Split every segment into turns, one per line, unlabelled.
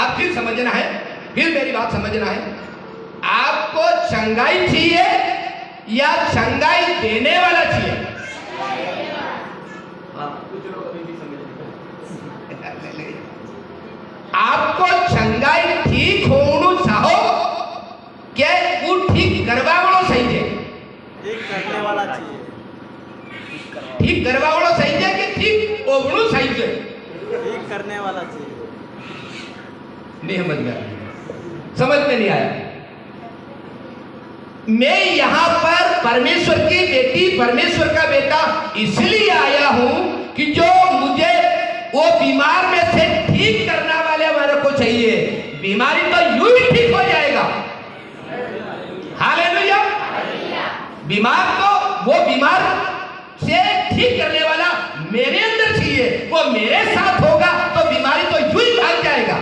बात फिर समझना है, फिर मेरी बात समझना है। आपको चंगाई चाहिए या चंगाई देने वाला चाहिए? आपको चंगाई ठीक होणु चाहो के वो ठीक करवावड़ो सही है?
ठीक करने वाला चाहिए।
ठीक करवावड़ो सही है कि ठीक होवणु सही है?
ठीक करने वाला चाहिए।
नहीं समझ में आया, समझ में नहीं आया। मैं यहां पर परमेश्वर की बेटी, परमेश्वर का बेटा इसलिए आया हूं कि जो मुझे वो बीमार में से ठीक करने वाले हमारे को चाहिए। बीमारी तो यूं ही ठीक हो जाएगा। हालेलुया। बीमार तो वो बीमार से ठीक करने वाला मेरे अंदर चाहिए, वो मेरे साथ होगा तो बीमारी तो यूं ही भाग जाएगा।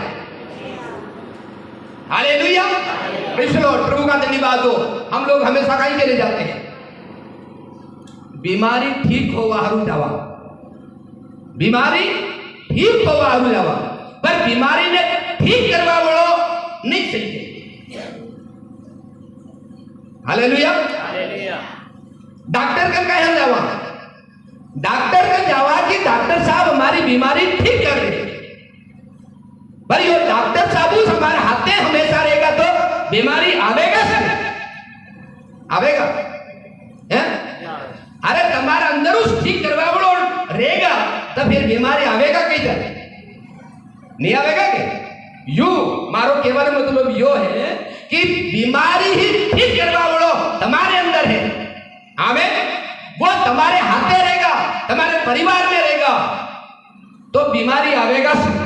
हालेलुया। Praise the Lord. प्रभु का धन्यवाद हो। हम लोग हमेशा कहीं के लिए जाते हैं, बीमारी ठीक हो हरू जावा, बीमारी ठीक हो हरू जावा, पर बीमारी ने ठीक करवा बोलो नहीं चाहिए। हालेलुया। डॉक्टर का कह जावा, डॉक्टर का जावा कि डॉक्टर साहब हमारी बीमारी ठीक कर दे, पर ये डॉक्टर साहब हमारे हाथ में हमेशा रहेगा तो बीमारी आवेगा सर, आवेगा है? अरे तुम्हारा अंदर उस ठीक करवा बोलो रहेगा तो फिर बीमारी आवेगा किधर? नहीं आवेगा के? यू मारो केवल मतलब यो है कि बीमारी ही ठीक करवा बोलो तुम्हारे अंदर है। आमेन। वो तुम्हारे हाथ में रहेगा, तुम्हारे परिवार में रहेगा तो बीमारी आवेगा सर।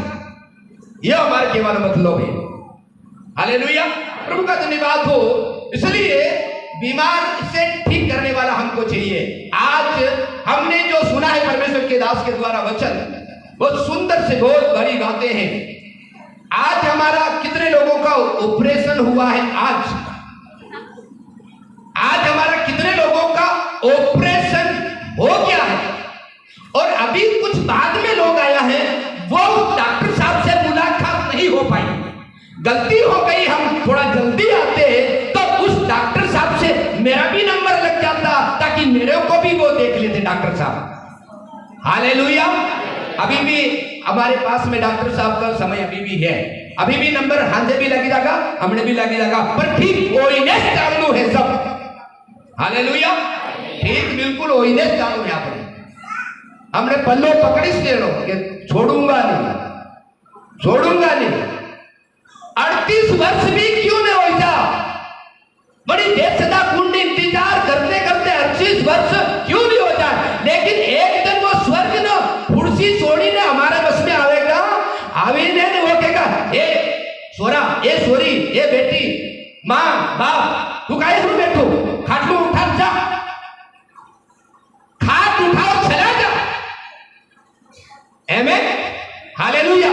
ये हमारे केवल मतलब है। हालेलुया। प्रभु का धन्यवाद हो। इसलिए बीमार से ठीक करने वाला हमको चाहिए। आज हमने जो सुना है परमेश्वर के दास के द्वारा वचन, बहुत सुंदर से बहुत बड़ी बातें हैं। आज हमारा कितने लोगों का ऑपरेशन हुआ है? आज हमारा कितने लोगों का ऑपरेशन हो गया है? और अभी कुछ बाद में लोग आया है, वो डॉक्टर साहब से मुलाकात नहीं हो पाई। गलती हो गई, हम थोड़ा जल्दी आते तो उस डॉक्टर साहब से मेरा भी नंबर लग जाता ताकि मेरे को भी वो देख लेते डॉक्टर साहब। हालेलुया। अभी भी हमारे पास में डॉक्टर साहब का समय अभी भी है, अभी भी नंबर हाथे भी लगी जाएगा, हमने भी लगी जाएगा, पर ठीक ओइनेस चालू है सब। हालेलुया। ठीक बिल्कुल ओइनेस चालू है। आपने हमने पल्लो पकड़ी से लो कि छोड़ूंगा नहीं, छोड़ूंगा नहीं। 38 वर्ष भी क्यों नहीं हो जा, बड़ी देर सदा कुंड इंतजार करते करते 38 वर्ष क्यों नहीं हो जाए, लेकिन एक दिन वो स्वर्ग न कुर्सी छोड़ी ने हमारे बस में आवेगा। आवी ने वो कहेगा, ए सोरा, ए सोरी, ए बेटी, माँ बाप, तू काहे सुन बैठो, खाटलू उठा जा, खाट उठाओ चला जा। आमेन। हालेलुया।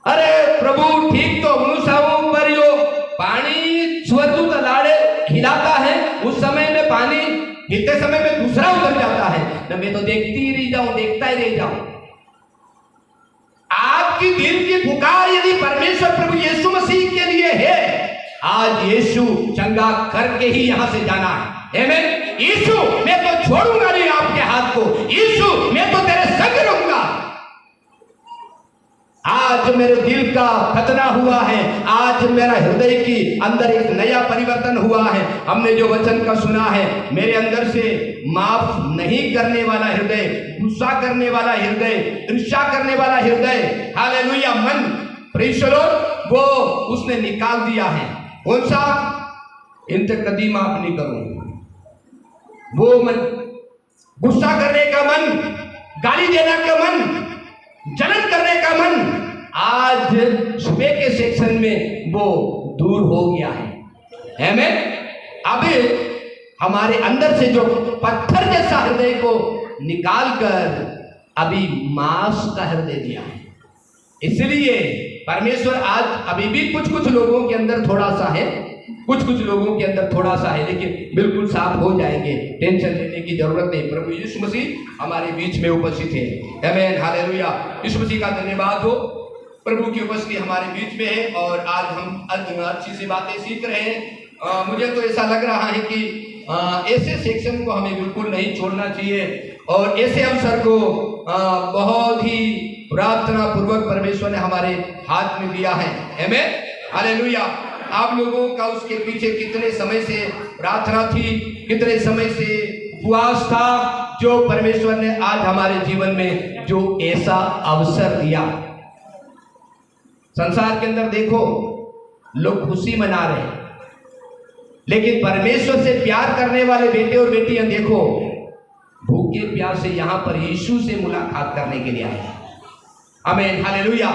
अरे प्रभु ठीक तो मनुष्यों पर यो पानी स्वर्ग का लाड़े हिलाता है, उस समय में पानी हिलते समय में दूसरा उतर जाता है न, मैं तो देखती ही रह जाऊं, देखता ही रह जाऊं। आपकी दिल की पुकार यदि परमेश्वर प्रभु यीशु मसीह के लिए है, आज यीशु चंगा करके ही यहां से जाना है। आमेन। यीशु मैं तो छोड़ूंगा नहीं आपके हाथ को, यीशु मैं तो तेरे संग रहूंगा। आज मेरे दिल का खतना हुआ है, आज मेरा हृदय की अंदर एक नया परिवर्तन हुआ है। हमने जो वचन का सुना है, मेरे अंदर से माफ नहीं करने वाला हृदय, गुस्सा करने वाला हृदय, ईर्ष्या करने वाला हृदय, हालेलुया, मन, प्रेज़ द लॉर्ड, वो उसने निकाल दिया है। कौन सा? इनसे कभी माफ नहीं करूंगा। वो मन, गुस्सा करने का मन, गाली देने का मन, जलन करने का मन, आज सुबह के सेक्शन में वो दूर हो गया है। आमेन। अभी हमारे अंदर से जो पत्थर जैसा हृदय को निकालकर अभी मांस का हृदय दिया है। इसलिए परमेश्वर आज अभी भी कुछ लोगों के अंदर थोड़ा सा है, कुछ लोगों के अंदर थोड़ा सा है, लेकिन बिल्कुल साफ हो जाएंगे, टेंशन लेने की जरूरत नहीं। प्रभु यीशु मसीह हमारे बीच में उपस्थित है। आमेन। हालेलुया। यीशु मसीह का धन्यवाद हो। प्रभु की उपस्थिति हमारे बीच में है और आज हम अच्छी सी बातें सीख रहे हैं। मुझे तो ऐसा लग रहा है कि ऐसे सेक्शन को हमें बिल्कुल नहीं छोड़ना चाहिए और ऐसे अवसर को बहुत ही प्रार्थना पूर्वक परमेश्वर ने हमारे हाथ में दिया है। आमीन, हालेलुया। आप लोगों का उसके पीछे कितने समय से प्रार्थना थी, कितने समय से उपवास था, जो परमेश्वर ने आज हमारे जीवन में जो ऐसा अवसर दिया। संसार के अंदर देखो, लोग खुशी मना रहे हैं, लेकिन परमेश्वर से प्यार करने वाले बेटे और बेटियां देखो, भूखे प्यासे यहां पर यीशु से मुलाकात करने के लिए आए। आमीन, हालेलुया।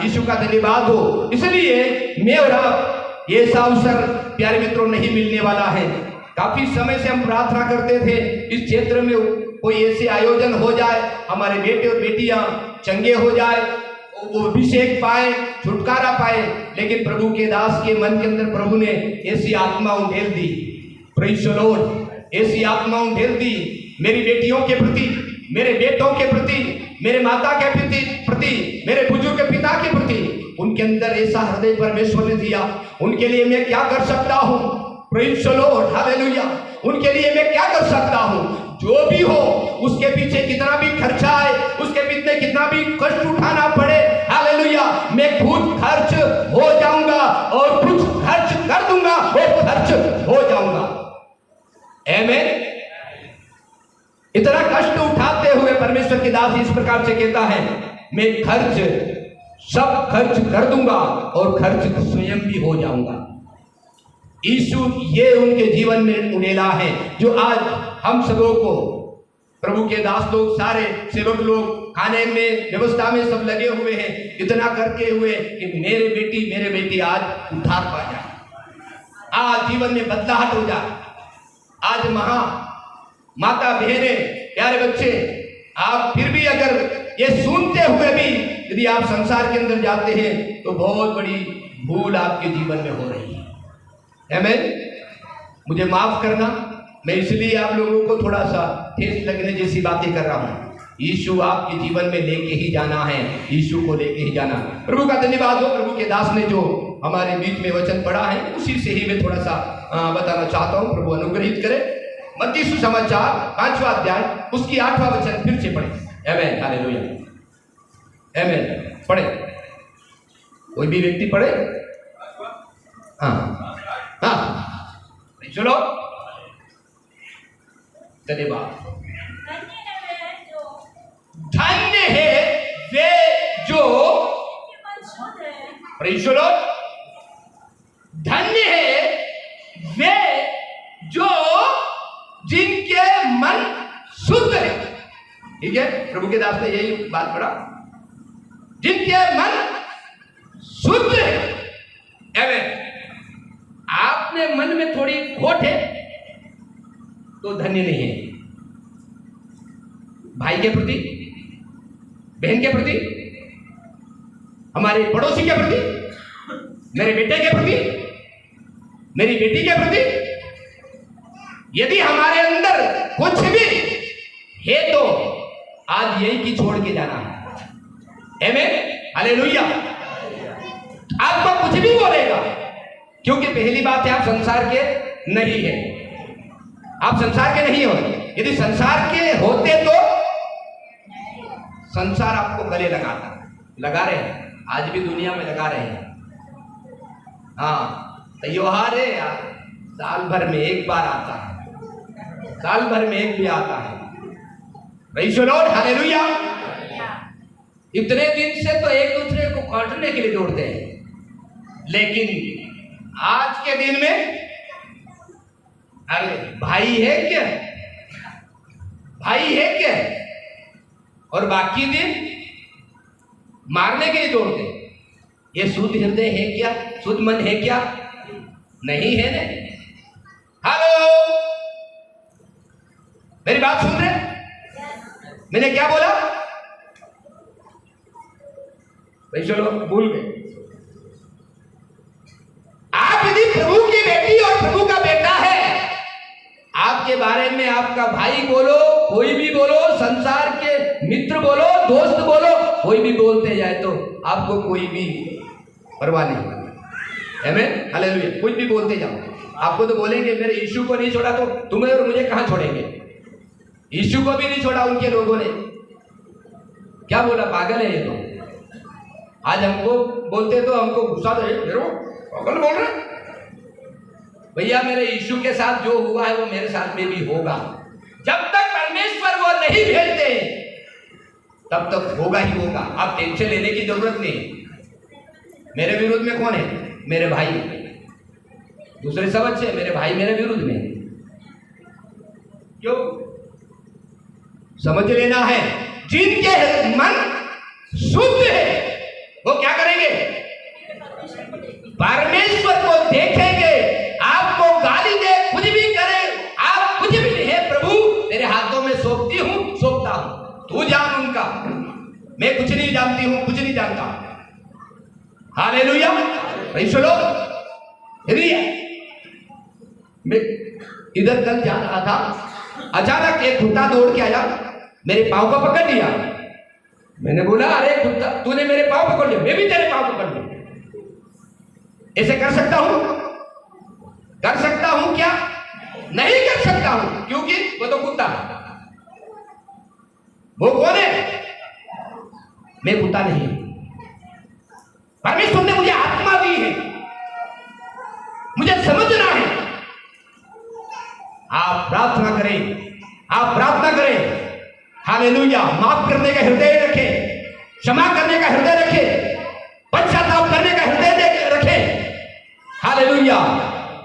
यीशु का धन्यवाद हो। इसलिए मैं और आप ये ऐसा अवसर प्यारे मित्रों नहीं मिलने वाला है। काफी समय से हम प्रार्थना करते थे इस क्षेत्र में कोई ऐसे आयोजन हो जाए, हमारे बेटे और बेटियां चंगे हो जाए, वो अभिषेक पाए, छुटकारा पाए। लेकिन प्रभु के दास के मन के अंदर प्रभु ने ऐसी आत्मा उंडेल दी, प्रेज़ द लॉर्ड, ऐसी आत्मा उंडेल दी मेरी बेटियों के प्रति, मेरे बेटों के प्रति, मेरे माता के प्रति, मेरे बुजुर्ग पिता के प्रति। उनके अंदर ऐसा हृदय परमेश्वर ने दिया। उनके लिए मैं क्या कर सकता हूँ, प्रेज़ द लॉर्ड, हालेलुया। उनके लिए मैं क्या कर सकता हूँ, जो भी हो, उसके पीछे कितना भी खर्चा है, उसके पीछे कितना भी कष्ट उठाना पड़े, हालेलुया, मैं खुद खर्च हो जाऊंगा और कुछ खर्च कर दूंगा और खर्च हो जाऊंगा। आमीन। इतना कष्ट उठाते हुए परमेश्वर के दास इस प्रकार से कहता है, मैं सब खर्च कर दूंगा और खर्च स्वयं भी हो जाऊंगा। यीशु ये उनके जीवन में उड़ेला है, जो आज हम सबों को, प्रभु के दास लोग, सारे सेवक लोग खाने में, व्यवस्था में सब लगे हुए हैं, इतना करके हुए कि मेरे बेटी आज उद्धार पा जाए, आज जीवन में बदलाहट हो जाए। आज माता बहनें, प्यारे बच्चे, आप फिर भी अगर ये सुनते हुए भी यदि आप संसार के अंदर जाते हैं तो बहुत बड़ी भूल आपके जीवन में हो रही है। आमीन। मुझे माफ करना, मैं इसलिए आप लोगों को थोड़ा सा ठेस लगने जैसी बातें कर रहा हूँ। यीशु आपके जीवन में लेके ही जाना है, यीशु को लेके ही जाना। प्रभु का धन्यवाद हो। प्रभु के दास ने जो हमारे बीच में वचन पढ़ा है, उसी से ही मैं थोड़ा सा बताना चाहता हूँ। प्रभु अनुग्रहित करे। मत्ती सुसमाचार 5वां अध्याय उसकी 8वां वचन फिर से पढ़े। आमीन, हालेलुया, आमीन। पढ़े, कोई भी व्यक्ति पढ़े। हाँ, चलो, धन्यवाद। धन्य है वे जो, प्रेज़ द लॉर्ड, धन्य है वे जो जिनके मन शुद्ध है। ठीक है, प्रभु के दास ने यही बात पढ़ा, जिनके मन शुद्ध है। आमीन। आपने मन में थोड़ी खोट है तो धन्य नहीं है। भाई के प्रति, बहन के प्रति, हमारे पड़ोसी के प्रति, मेरे बेटे के प्रति, मेरी बेटी के प्रति, यदि हमारे अंदर कुछ भी है तो आज यही की छोड़ के जाना है। आमीन, हालेलुया। आपको कुछ भी बोलेगा, क्योंकि पहली बात है आप संसार के नहीं है, आप संसार के नहीं हो। यदि संसार के होते तो संसार आपको गले लगाता, लगा रहे हैं, आज भी दुनिया में लगा रहे हैं। हाँ, त्योहार है यार, साल भर में एक बार आता है, साल भर में एक भी आता है। Praise the Lord, hallelujah. इतने दिन से तो एक दूसरे को काटने के लिए दौड़ते हैं, लेकिन आज के दिन में अरे भाई है क्या, भाई है क्या, और बाकी दिन मारने के लिए दौड़ते हैं। ये शुद्ध हृदय है क्या, शुद्ध मन है क्या? नहीं है ना। हेलो, मेरी बात सुन रहे? मैंने क्या बोला? भाई चलो भूल गए। आप यदि प्रभु की बेटी और प्रभु का बेटा है, आपके बारे में आपका भाई बोलो, कोई भी बोलो, संसार के मित्र बोलो, दोस्त बोलो, कोई भी बोलते जाए तो आपको कोई भी परवाह नहीं। आमीन, हालेलुया। कुछ भी बोलते जाओ, आपको तो बोलेंगे मेरे यीशु को नहीं छोड़ा तो तुम्हें और मुझे कहां छोड़ेंगे। यीशु को भी नहीं छोड़ा उनके लोगों ने। क्या बोला, पागल है ये तो। आज हमको बोलते तो हमको गुस्सा तो पागल बोल रहे। भैया मेरे यीशु के साथ जो हुआ है वो मेरे साथ में भी होगा। जब तक परमेश्वर वो नहीं भेजते तब तक होगा ही होगा। आप टेंशन लेने की जरूरत नहीं। मेरे विरुद्ध में कौन है? मेरे भाई। दूसरे सब अच्छे, मेरे भाई मेरे विरुद्ध में। क्यों? समझ लेना है, जिनके मन शुद्ध है वो क्या करेंगे? परमेश्वर को देखेंगे। आपको गाली दे, कुछ भी करे, आप कुछ भी नहीं है, प्रभु तेरे हाथों में सौंपती हूं, सौंपता हूं, तू जान उनका, मैं कुछ नहीं जानती हूं, कुछ नहीं जानता। Hallelujah, praise the Lord. मैं इधर कल जा रहा था, अचानक एक कुत्ता दौड़ के आया, मेरे पांव को पकड़ लिया। मैंने बोला अरे कुत्ता, तूने मेरे पांव पकड़ लिया, मैं भी तेरे पांव पकड़ लूं। ऐसे कर सकता हूं? कर सकता हूं क्या? नहीं कर सकता हूं, क्योंकि वो तो कुत्ता है। वो कौन है? मैं कुत्ता नहीं। परमेश्वर ने मुझे आत्मा दी है, मुझे समझना है। आप प्रार्थना करें, आप प्रार्थना करें। हालेलुया। माफ करने का हृदय रखें, क्षमा करने का हृदय रखें, पश्चाताप करने का हृदय रखें। हालेलुया।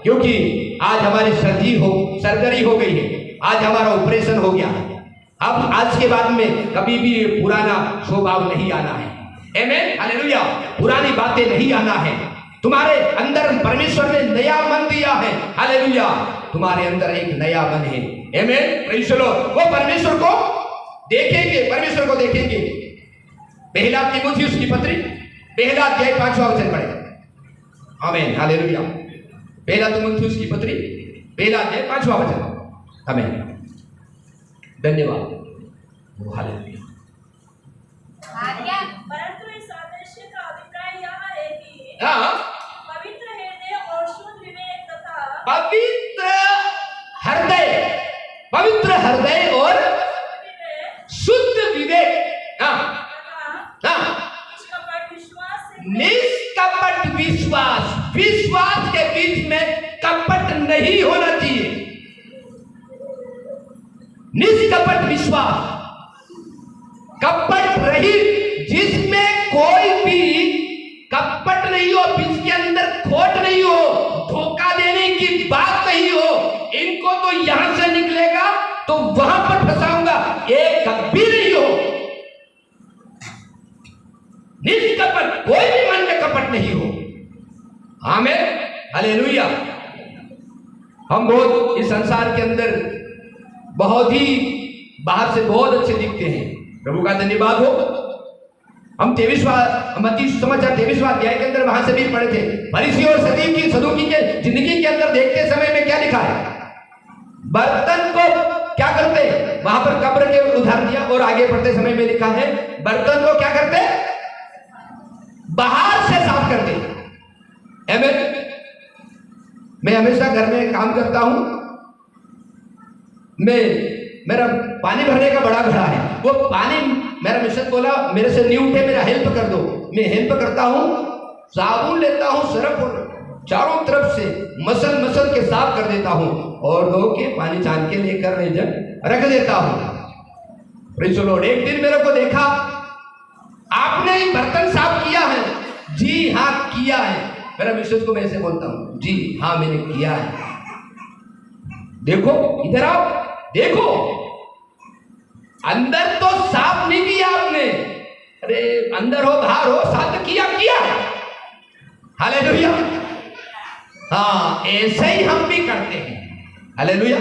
क्योंकि आज हमारी सर्जरी हो गई है, आज हमारा ऑपरेशन हो गया है। अब आज के बाद में कभी भी पुराना स्वभाव नहीं आना है। आमीन, हालेलुया। पुरानी बातें नहीं आना है। तुम्हारे अंदर परमेश्वर ने नया मन दिया है। हालेलुया। तुम्हारे अंदर एक नया मन है। आमीन, प्रेज़ द लॉर्ड। वो परमेश्वर को देखेंगे, परमेश्वर को देखेंगे। पहला तीमुथियुस की पत्री, पहला अध्याय 5वां वचन पढ़े। आमीन, हालेलुया। पहला तीमुथियुस की पत्री, पहला अध्याय 5वां वचन। आमीन, धन्यवाद। हालेलुया।
परंतु इस आदेश का अभिप्राय यह है कि पवित्र हृदय और शुद्ध विवेक तथा
पवित्र हृदय और शुद्ध विवेक, निष्कपट विश्वास, विश्वास के बीच में कपट नहीं होना चाहिए। निष्कपट विश्वास, कपट रहित, जिसमें कोई भी कपट नहीं हो, जिसके अंदर खोट नहीं हो, धोखा देने की बात नहीं हो। इनको तो यहां से निकलेगा तो वहां पर फंसाऊंगा, एक कभी नहीं हो। निष्कपट, कोई भी मन में कपट नहीं हो। आमीन, हालेलुया। हम बहुत इस संसार के अंदर बहुत ही बाहर से बहुत अच्छे दिखते हैं, प्रभु का धन्यवाद हो। हम 23वां मत्ती समाचार 23वां अध्याय के अंदर वहां से भी पढ़े थे। फरीसी और सदूकी के जिंदगी के अंदर देखते समय में क्या लिखा है? बर्तन को क्या करते? वहां पर कब्र के उदाहरण दिया, और आगे पढ़ते समय में लिखा है बर्तन को क्या करते? बाहर से साफ करते। आमीन। मैं हमेशा घर में काम करता हूं, मेरा पानी भरने का बड़ा घड़ा है। वो पानी मेरा मिसेस बोला मेरे से नहीं उठे, मेरा हेल्प कर दो। मैं हेल्प करता हूं, साबुन लेता हूं, सरफ चारों तरफ से मसल के साफ कर देता हूं, और धो के पानी छान के लेकर रख देता हूं। Praise the Lord. एक दिन मेरे को देखा, आपने ही बर्तन साफ किया है? जी हाँ किया है। मेरा मिसेस को मैं ऐसे बोलता हूं, जी हाँ मैंने किया है। देखो इधर आओ, देखो अंदर तो साफ नहीं किया आपने। अरे अंदर हो बाहर हो, साफ तो किया है। हालेलुया। हाँ, ऐसे ही हम भी करते हैं। हालेलुया।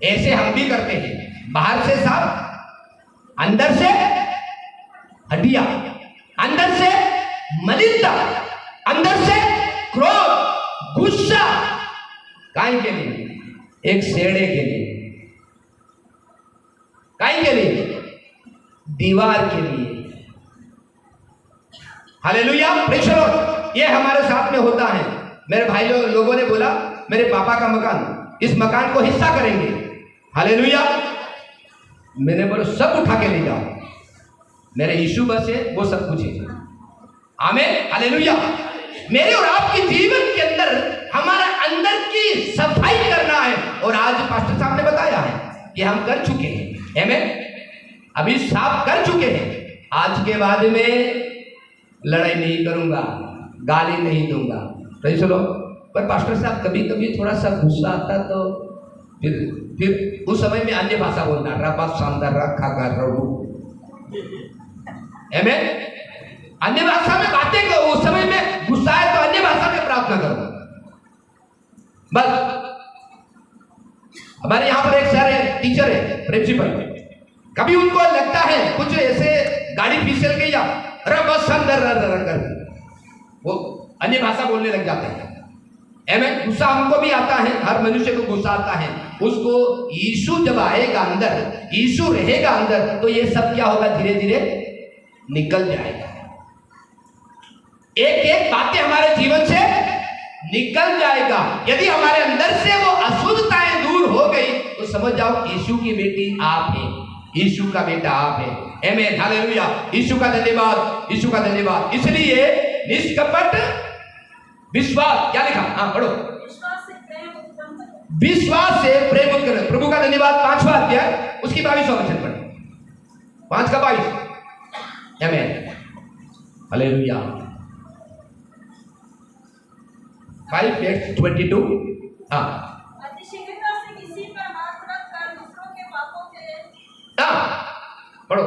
ऐसे हम भी करते हैं, बाहर से साफ, अंदर से हड्डियां, अंदर से मलिनता, अंदर से क्रोध, गुस्सा। काहे के लिए? एक सेड़े के लिए। काहे के लिए? दीवार के लिए। Hallelujah, praise the Lord. ये हमारे साथ में होता है। मेरे भाई लोगों ने बोला मेरे पापा का मकान, इस मकान को हिस्सा करेंगे। हालेलुया, मैंने बोला सब उठा के ले जाओ, मेरे यीशु बस है, वो सब कुछ है। आमीन, हालेलुया। मेरे और आपके जीवन के अंदर हमारा अंदर की सफाई करना है, और आज पास्टर साहब ने बताया है कि हम कर चुके हैं। आमीन, अभी साफ कर चुके हैं। आज के बाद में लड़ाई नहीं करूंगा, गाली नहीं दूंगा। तो चलो, पर पास्टर साहब कभी कभी थोड़ा सा गुस्सा आता तो फिर उस समय में अन्य भाषा बोलना, रबा शानदार रखा कर रहू। आमीन, अन्य भाषा में बातें करो। उस समय में गुस्सा है तो अन्य भाषा में प्रार्थना करो। बस हमारे यहाँ पर एक सर है, टीचर है, प्रिंसिपल, कभी उनको लगता है कुछ ऐसे गाड़ी फिसल गई या बस अंदर कर वो अन्य भाषा बोलने लग जाते हैं। आमीन, गुस्सा हमको भी आता है, हर मनुष्य को गुस्सा आता है। उसको यीशु जब आएगा अंदर, यीशु रहेगा अंदर, तो ये सब क्या होगा, धीरे धीरे निकल जाएगा। एक एक बातें हमारे जीवन से निकल जाएगा। यदि हमारे अंदर से वो अशुद्धताएं दूर हो गई तो समझ जाओ यीशु की बेटी आप है, यीशु का बेटा आप है। आमीन, हालेलुया, यीशु का धन्यवाद, यीशु का धन्यवाद। इसलिए निष्कपट विश्वास, क्या लिखा, हाँ पढ़ो,
विश्वास से प्रेम उत्पन्न करो।
विश्वास से प्रेम उत्पन्न करो। प्रभु का धन्यवाद 5वां अध्याय उसकी 22वां वचन पढ़े, 5 का 22। आमीन, हालेलुया। 5:22। हाँ,
अतिशीघ्रता से किसी पर हाथ रख कर दूसरों के पापों के,
हाँ पढ़ो,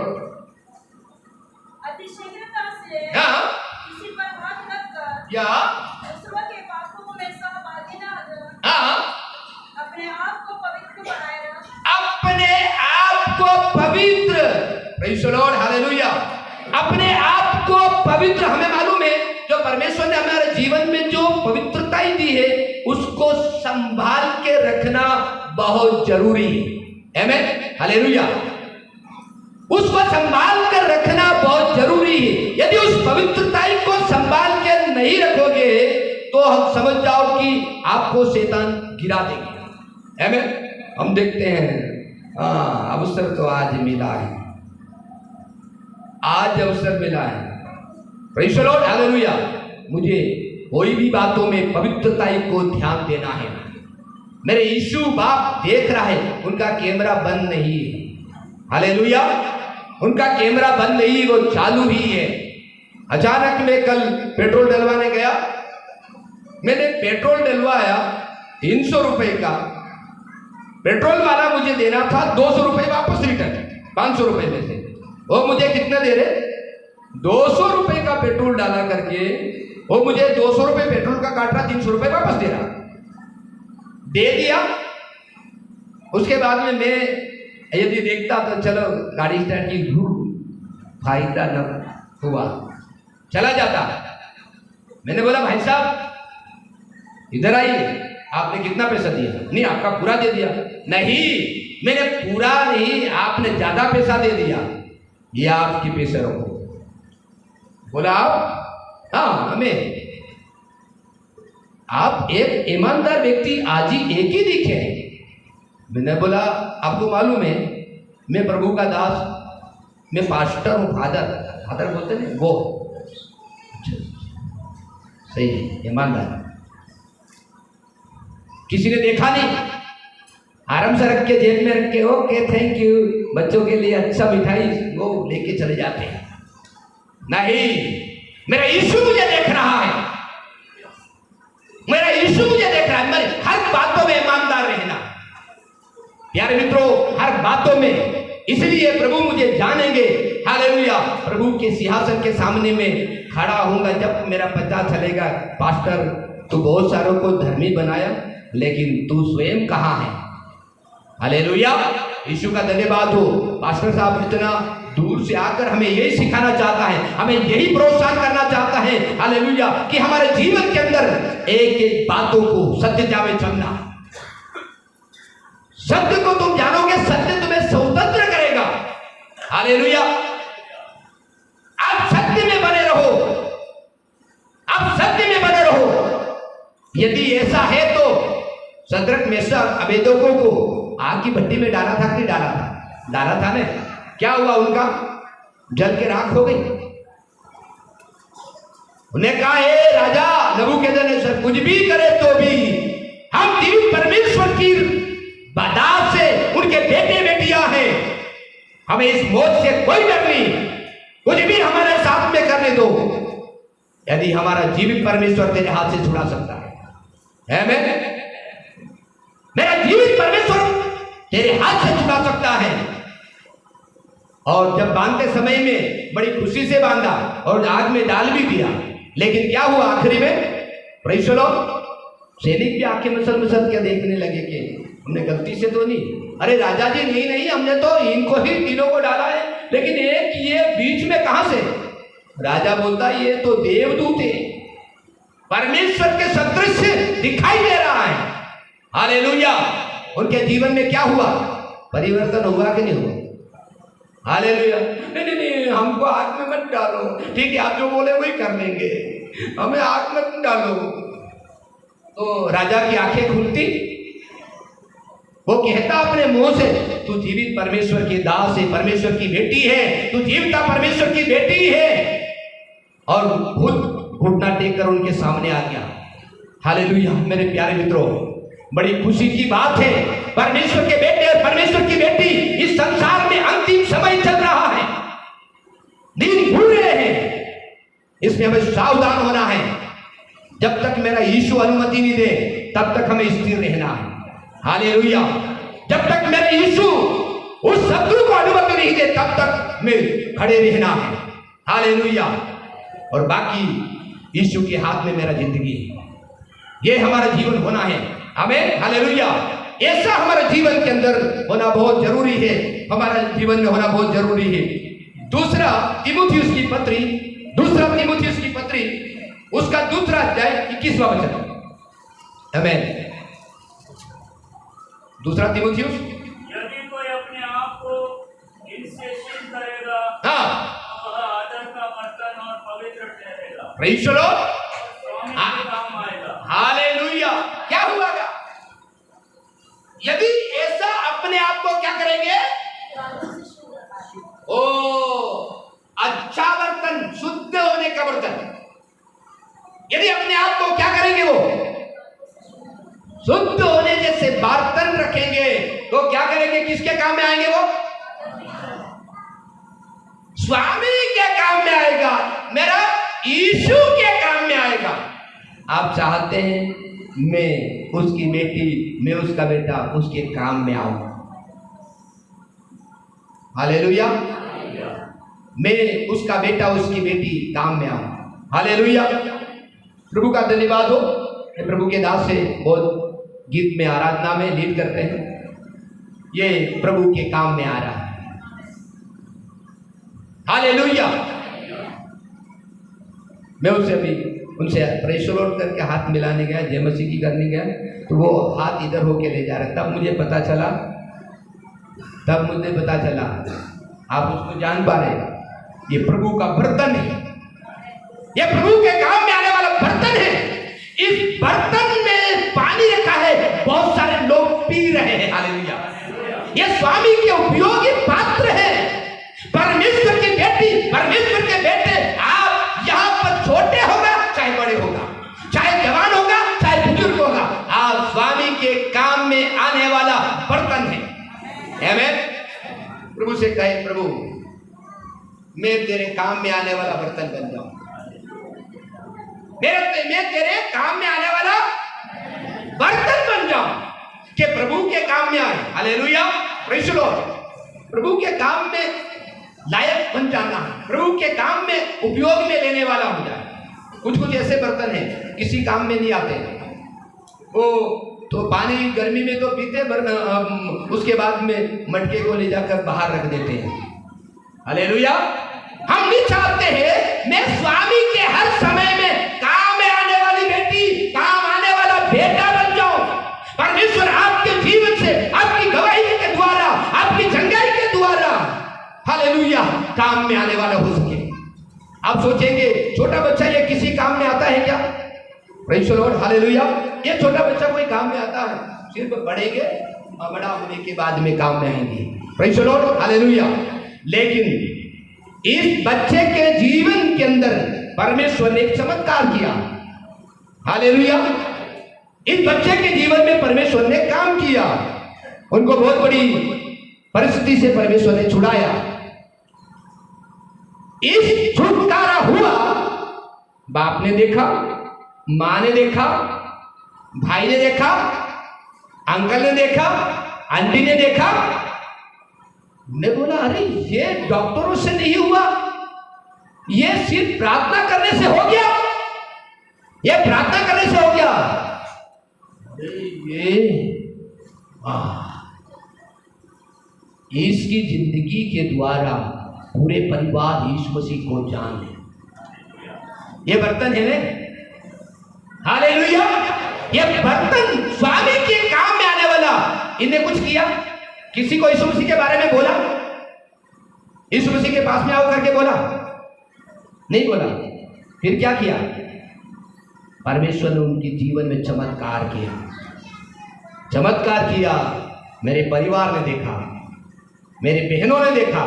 अतिशीघ्रता से
हाँ,
किसी पर हाथ रख कर
या,
दूसरों के पापों में सहभागी न हो,
हाँ,
अपने आप को पवित्र बनाए रख।
अपने आप को पवित्र, प्रेज़ द लॉर्ड, हालेलुया। अपने आप को पवित्र, हमें मालूम है जो परमेश्वर ने हमारे जीवन में जो पवित्रताएं दी है उसको संभाल के रखना बहुत जरूरी है। आमीन, हालेलुया। उसको संभाल कर रखना बहुत जरूरी है। यदि उस पवित्रताई को संभाल के नहीं रखोगे तो हम समझ जाओ कि आपको शैतान गिरा देंगे। आमीन, हम देखते हैं, हाँ अवसर तो आज मिला है, आज अवसर मिला है। Praise the Lord, hallelujah. मुझे कोई भी बातों में पवित्रताई को ध्यान देना है। मेरे यीशु बाप देख रहा है, उनका कैमरा बंद नहीं है। हालेलुया, उनका कैमरा बंद नहीं, वो चालू ही है। अचानक मैं कल पेट्रोल डलवाने गया, मैंने पेट्रोल डलवाया 300 रुपए का। पेट्रोल वाला मुझे देना था 200 रुपए वापस रिटर्न, 500 रुपए में से। वो मुझे कितना दे रहे, 200 रुपए का पेट्रोल डाला करके वो मुझे 200 रुपए पेट्रोल का काट रहा, 300 रुपए वापस दे रहा। दे दिया। उसके बाद में मैं यदि देखता तो चलो गाड़ी स्टार्ट की, फायदा न हुआ, चला जाता। मैंने बोला भाई साहब इधर आइए, आपने कितना पैसा दिया? नहीं आपका पूरा दे दिया। नहीं मैंने पूरा नहीं, आपने ज्यादा पैसा दे दिया, ये आपके पैसे रखो। बोला आप, हाँ हमें, आप एक ईमानदार व्यक्ति आज ही एक ही दिखे हैं। मैंने बोला आपको मालूम है मैं प्रभु का दास, मैं पास्टर हूँ, फादर बोलते हैं वो, सही है, ईमानदार। किसी ने देखा नहीं, आराम से रख के जेब में रख के ओके थैंक यू, बच्चों के लिए अच्छा मिठाई वो लेके चले जाते हैं। नहीं, मेरा यीशु मुझे देख रहा है, मेरा यीशु मुझे देख रहा है। मेरे हर बातों में ईमानदार रहना प्यारे मित्रों, हर बातों में। इसलिए प्रभु मुझे जानेंगे, हालेलुया। प्रभु के सिंहासन के सामने में खड़ा होऊंगा जब मेरा पता चलेगा पास्टर तू बहुत सारों को धर्मी बनाया लेकिन तू स्वयं कहाँ है। हालेलुया, यीशु का धन्यवाद हो। पास्टर साहब इतना दूर से आकर हमें यही सिखाना चाहता है, हमें यही प्रोत्साहन करना चाहता है, हालेलुया, कि हमारे जीवन के अंदर एक एक बातों को सत्य जावे चलना। सत्य को तुम जानोगे, सत्य तुम्हें स्वतंत्र करेगा। हालेलुया, आप सत्य में बने रहो। सत्य में बने रहो। यदि ऐसा है तो शद्रक मेशक अबेदनगो को आग की भट्टी में डाला था कि नहीं डाला था? डाला था ना। क्या हुआ? उनका जल के राख हो गई। उन्हें कहा, हे राजा नबूकदनेस्सर, कुछ भी करे तो भी हम जीवित परमेश्वर की दात से उनके बेटे बेटियां हैं, हमें इस मौत से कोई डर नहीं, कुछ भी हमारे साथ में करने दो। यदि हमारा जीवित परमेश्वर तेरे हाथ से छुड़ा सकता है मेरा जीवित परमेश्वर तेरे हाथ से छुड़ा सकता है। और जब बांधते समय में बड़ी खुशी से बांधा और आग में डाल भी दिया, लेकिन क्या हुआ आखिरी में? Praise the Lord. सैनिक भी आंखें मसल क्या देखने लगे कि हमने गलती से तो नहीं, अरे राजा जी नहीं, हमने तो इनको ही तीनों को डाला है, लेकिन एक ये बीच में कहां से? राजा बोलता, ये तो देवदूत है, परमेश्वर के सदृश दिखाई दे रहा है। हालेलुया। उनके जीवन में क्या हुआ? परिवर्तन हुआ कि नहीं हुआ? हालेलुया। नहीं, हमको आग में मत डालो। ठीक है, आप जो बोले वही कर लेंगे, हमें आग में मत डालो। तो राजा की आंखें खुलती, वो कहता अपने मुंह से, तू जीवित परमेश्वर की दास है, परमेश्वर की बेटी है, तू जीविता परमेश्वर की बेटी है। और खुद घुटना टेक कर उनके सामने आ गया। हालेलुया। मेरे प्यारे मित्रों, बड़ी खुशी की बात है, परमेश्वर के बेटे और परमेश्वर की बेटी इस संसार में अंतिम समय चल रहा है, दिन घूम रहे हैं, इसमें हमें सावधान होना है। जब तक मेरा यीशु अनुमति नहीं दे तब तक हमें स्थिर रहना है। हालेलुया। जब तक मेरा यीशु उस शत्रु को अनुमति नहीं दे तब तक में खड़े रहना है। हालेलुया। और बाकी यीशु के हाथ में मेरा जिंदगी है, ये हमारा जीवन होना है। आमीन। हालेलुया। ऐसा हमारे जीवन के अंदर होना बहुत जरूरी है, हमारा जीवन में होना बहुत जरूरी है। दूसरा तीमुथियुस की पत्री उसका दूसरा अध्याय 21वां वचन। आमीन। दूसरा तीमुथियुस,
यदि कोई अपने आप को इनसे शुद्ध करेगा,
हाँ,
तो वह आदर का बर्तन और पवित्र ठहरेगा,
प्रेज़ द लॉर्ड,
स्वामी के काम आएगा।
हालेलुया। क्या हुआ? यदि ऐसा अपने आप को क्या करेंगे? ओ, अच्छा बर्तन, शुद्ध होने का बर्तन। यदि अपने आप को क्या करेंगे? वो शुद्ध होने जैसे बर्तन रखेंगे तो क्या करेंगे? किसके काम में आएंगे? वो स्वामी के काम में आएगा, मेरा यीशु के काम में आएगा। आप चाहते हैं मैं उसकी बेटी, मैं उसका बेटा उसके काम में आऊं? हालेलुया। मैं उसका बेटा उसकी बेटी काम में आऊं। हालेलुया। प्रभु का धन्यवाद हो, प्रभु के दास से बहुत गीत में, आराधना में लीड करते हैं, ये प्रभु के काम में आ रहा है। हालेलुया। मैं उनसे प्रेज़ द लॉर्ड करके हाथ मिलाने गया, जय मसीह की करने गया, तो वो हाथ इधर होके ले जा रहा। तब मुझे पता चला, आप उसको जान पा रहे, ये प्रभु का बर्तन है, ये प्रभु के काम में आने वाला बर्तन है। इस बर्तन में पानी रखा है, बहुत सारे लोग पी रहे हैं। हालेलुया। ये स्वामी के उपयोगी पात्र है। परमेश्वर की बेटी, परमेश्वर के बेटे, आप यहाँ पर छोटे होगा चाहे बड़े होगा, चाहे जवान होगा चाहे बुजुर्ग होगा, आप स्वामी के काम में आने वाला बर्तन है। आमीन। प्रभु से कहे, प्रभु मैं तेरे काम में आने वाला बर्तन बन जाऊं, मैं तेरे काम में आने वाला बर्तन बन जाऊं, कि प्रभु के काम में आए। हालेलुया। Praise the Lord. प्रभु के काम में लायक बन जाना, प्रभु के काम में उपयोग में लेने वाला हो जाए। कुछ ऐसे बर्तन हैं किसी काम में नहीं आते, वो तो पानी गर्मी में तो पीते, उसके बाद में मटके को ले जाकर बाहर रख देते हैं। हालेलुया। हम नहीं चाहते हैं मैं स्वामी के हर समय में काम में आने वाली बेटी, काम आने वाला बेटा बन जाऊं। परमेश्वर आपके जीवन से, आपकी गवाही के द्वारा, आपकी चंगाई के द्वारा, हालेलुया, काम में आने वाला हो सके। आप सोचेंगे छोटा बच्चा ये किसी काम में आता है क्या? Praise the Lord, hallelujah. ये छोटा बच्चा कोई काम में आता है, सिर्फ बढ़ेंगे और बड़ा होने के बाद में काम में आएंगे। Praise the Lord, hallelujah. लेकिन इस बच्चे के जीवन के अंदर परमेश्वर ने एक चमत्कार किया। हालेलुया। इस बच्चे के जीवन में परमेश्वर ने काम किया, उनको बहुत बड़ी परिस्थिति से परमेश्वर ने छुड़ाया। इस छुटकारा हुआ, बाप ने देखा, मां ने देखा, भाई ने देखा, अंकल ने देखा, आंटी ने देखा। ने बोला अरे ये डॉक्टरों से नहीं हुआ, ये सिर्फ प्रार्थना करने से हो गया, ये प्रार्थना करने से हो गया। ये इसकी जिंदगी के द्वारा पूरे परिवार यीशु मसीह को जान ले। ये बर्तन है ना, हालेलुया। ये बर्तन स्वामी के काम में आने वाला। इन्हें कुछ किया, किसी को यीशु मसीह के बारे में बोला, यीशु मसीह के पास में आओ करके बोला? नहीं बोला। फिर क्या किया? परमेश्वर ने उनके जीवन में चमत्कार किया, चमत्कार किया। मेरे परिवार ने देखा, मेरे बहनों ने देखा,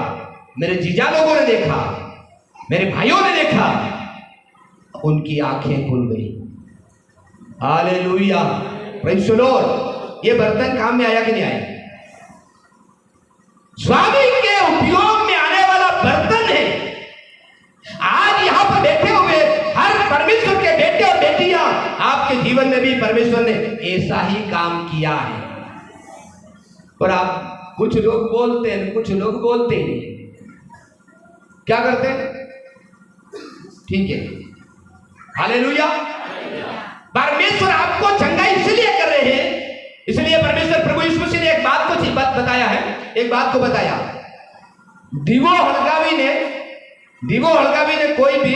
मेरे जीजा लोगों ने देखा, मेरे भाइयों ने देखा, उनकी आंखें खुल गई। Hallelujah, praise the Lord. ये बर्तन काम में आया कि नहीं आया? स्वामी के उपयोग में आने वाला बर्तन है। आज यहां पर बैठे हुए हर परमेश्वर के बेटे और बेटियां, आपके जीवन में भी परमेश्वर ने ऐसा ही काम किया है। और आप, कुछ लोग बोलते हैं, कुछ लोग बोलते नहीं। क्या करते हैं? ठीक है, हालेलुया। परमेश्वर आपको चंगा इसलिए कर रहे हैं, इसलिए परमेश्वर प्रभु यीशु मसीह ने एक बात को बताया है, एक बात को बताया। दिवो हलगावी ने कोई भी